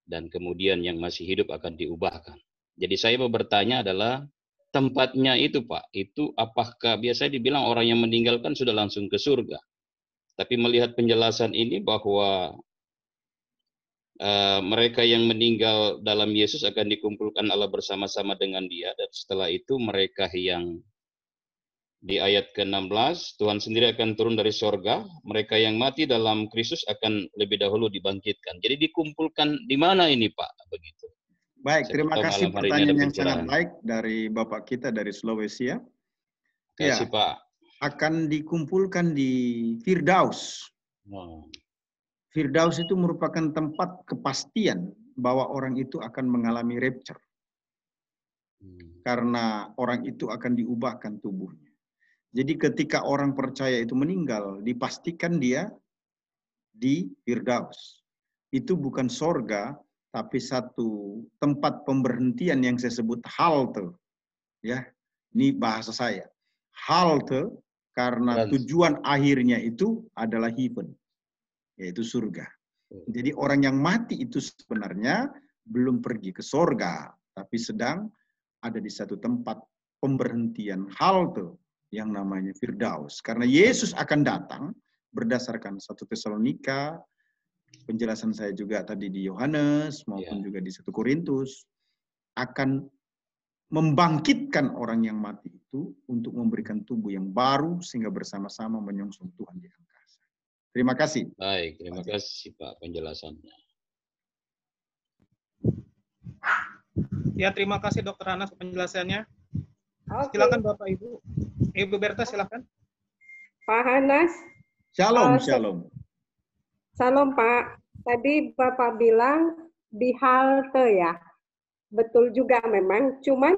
dan kemudian yang masih hidup akan diubahkan. Jadi saya mau bertanya adalah, tempatnya itu Pak, itu apakah biasanya dibilang orang yang meninggalkan sudah langsung ke surga? Tapi melihat penjelasan ini bahwa mereka yang meninggal dalam Yesus akan dikumpulkan Allah bersama-sama dengan Dia, dan setelah itu mereka yang di ayat ke-16, Tuhan sendiri akan turun dari sorga, mereka yang mati dalam Kristus akan lebih dahulu dibangkitkan. Jadi dikumpulkan di mana ini Pak? Begitu.
Baik, terima kasih pertanyaan yang sangat baik dari Bapak kita dari Sulawesi ya.
Terima kasih Pak.
Akan dikumpulkan di Firdaus. Firdaus itu merupakan tempat kepastian bahwa orang itu akan mengalami rapture. Karena orang itu akan diubahkan tubuhnya. Jadi ketika orang percaya itu meninggal, dipastikan dia di Firdaus. Itu bukan sorga, tapi satu tempat pemberhentian yang saya sebut halte. Ya, ini bahasa saya. Halte karena tujuan akhirnya itu adalah heaven, yaitu surga. Jadi orang yang mati itu sebenarnya belum pergi ke sorga, tapi sedang ada di satu tempat pemberhentian halte yang namanya Firdaus. Karena Yesus akan datang berdasarkan 1 Tesalonika, penjelasan saya juga tadi di Yohanes maupun juga di 1 Korintus, akan membangkitkan orang yang mati itu untuk memberikan tubuh yang baru sehingga bersama-sama menyongsong Tuhan di angkasa. Terima kasih.
Baik, terima kasih Pak penjelasannya.
Ya, terima kasih Dr. Hanas penjelasannya. Silakan Bapak Ibu. Ibu Berta silakan.
Pak Hanas.
Shalom, shalom.
Shalom Pak. Tadi Bapak bilang di halte ya. Betul juga memang. Cuman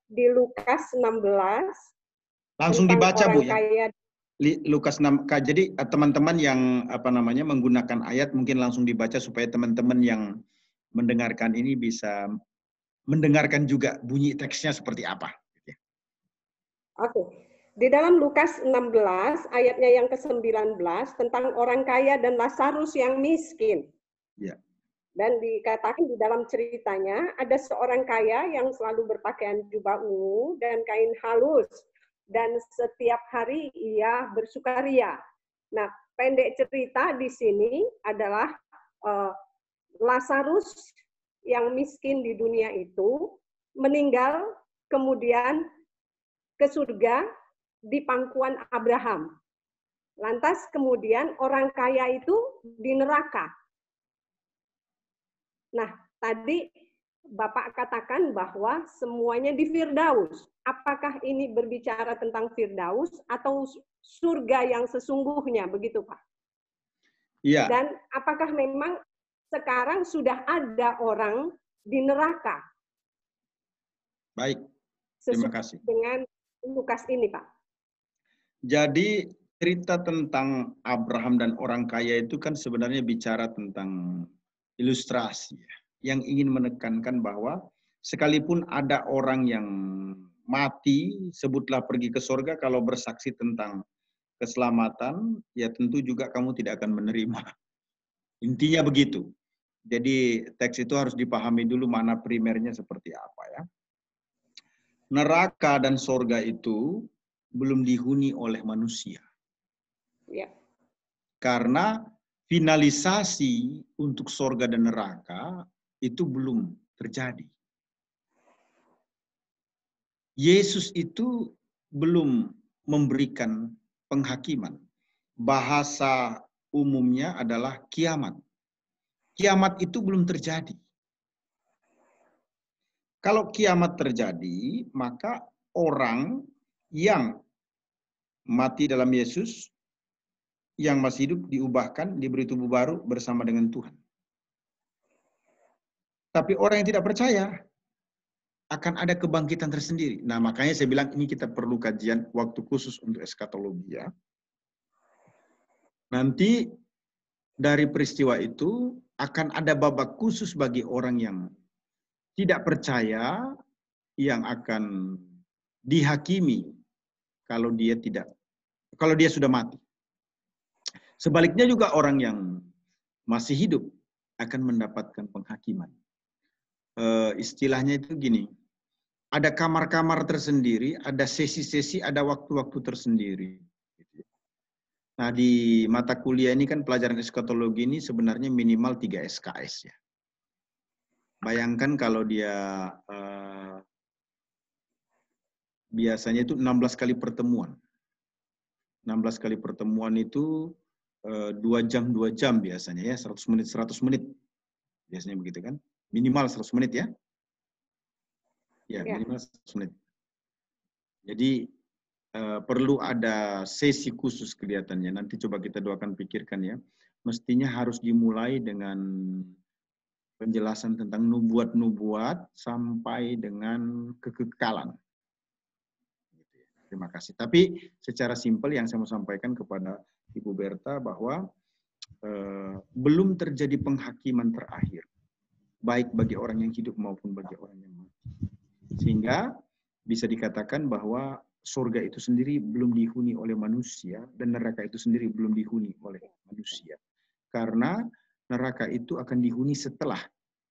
di Lukas 16.
Langsung dibaca Bu ya. Lukas 6. Jadi teman-teman yang menggunakan ayat mungkin langsung dibaca supaya teman-teman yang mendengarkan ini bisa mendengarkan juga bunyi teksnya seperti apa.
Oke. Di dalam Lukas 16 ayatnya yang ke-19 tentang orang kaya dan Lazarus yang miskin.
Ya.
Dan dikatakan di dalam ceritanya ada seorang kaya yang selalu berpakaian jubah ungu dan kain halus. Dan setiap hari ia bersukaria. Nah, pendek cerita di sini adalah Lazarus yang miskin di dunia itu meninggal kemudian ke surga di pangkuan Abraham. Lantas kemudian orang kaya itu di neraka. Nah, tadi Bapak katakan bahwa semuanya di Firdaus. Apakah ini berbicara tentang Firdaus atau surga yang sesungguhnya, begitu Pak?
Iya.
Dan apakah memang sekarang sudah ada orang di neraka?
Baik, terima kasih.
Dengan Lukas ini, Pak.
Jadi cerita tentang Abraham dan orang kaya itu kan sebenarnya bicara tentang ilustrasi yang ingin menekankan bahwa sekalipun ada orang yang mati, sebutlah pergi ke surga, kalau bersaksi tentang keselamatan, ya tentu juga kamu tidak akan menerima. Intinya begitu. Jadi teks itu harus dipahami dulu mana primernya seperti apa ya. Neraka dan surga itu belum dihuni oleh manusia.
Ya.
Karena finalisasi untuk surga dan neraka itu belum terjadi. Yesus itu belum memberikan penghakiman. Bahasa umumnya adalah kiamat. Kiamat itu belum terjadi. Kalau kiamat terjadi, maka orang yang mati dalam Yesus, yang masih hidup diubahkan, diberi tubuh baru bersama dengan Tuhan. Tapi orang yang tidak percaya akan ada kebangkitan tersendiri. Nah, makanya saya bilang ini kita perlu kajian waktu khusus untuk eskatologi ya. Nanti dari peristiwa itu akan ada babak khusus bagi orang yang tidak percaya, yang akan dihakimi kalau dia sudah mati. Sebaliknya juga orang yang masih hidup akan mendapatkan penghakiman. Istilahnya itu gini, ada kamar-kamar tersendiri, ada sesi-sesi, ada waktu-waktu tersendiri. Nah, di mata kuliah ini kan pelajaran eskatologi ini sebenarnya minimal 3 SKS ya. Bayangkan kalau dia biasanya itu 16 kali pertemuan. 16 kali pertemuan itu 2 jam biasanya ya, 100 menit. Biasanya begitu kan? Minimal 100 menit ya. Ya, minimal 100 menit. Jadi perlu ada sesi khusus kelihatannya. Nanti coba kita doakan pikirkan ya. Mestinya harus dimulai dengan penjelasan tentang nubuat-nubuat sampai dengan kekekalan. Terima kasih. Tapi secara simpel yang saya mau sampaikan kepada Ibu Berta bahwa belum terjadi penghakiman terakhir, baik bagi orang yang hidup maupun bagi orang yang mati. Sehingga bisa dikatakan bahwa surga itu sendiri belum dihuni oleh manusia dan neraka itu sendiri belum dihuni oleh manusia. Karena neraka itu akan dihuni setelah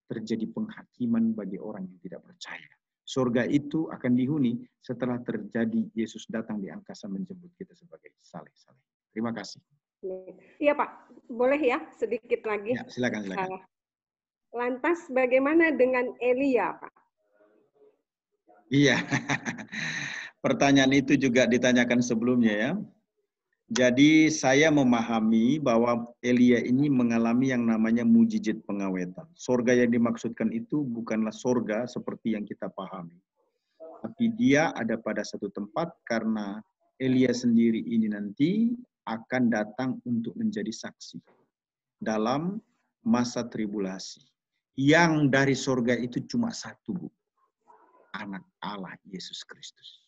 terjadi penghakiman bagi orang yang tidak percaya. Surga itu akan dihuni setelah terjadi Yesus datang di angkasa menjemput kita sebagai saleh-saleh. Terima kasih.
Iya Pak, boleh ya sedikit lagi?
Ya, silakan.
Lantas bagaimana dengan Elia Pak?
Iya, pertanyaan itu juga ditanyakan sebelumnya ya. Jadi saya memahami bahwa Elia ini mengalami yang namanya mujizat pengawetan. Sorga yang dimaksudkan itu bukanlah sorga seperti yang kita pahami. Tapi dia ada pada satu tempat karena Elia sendiri ini nanti akan datang untuk menjadi saksi dalam masa tribulasi. Yang dari sorga itu cuma satu, Bu. Anak Allah Yesus Kristus.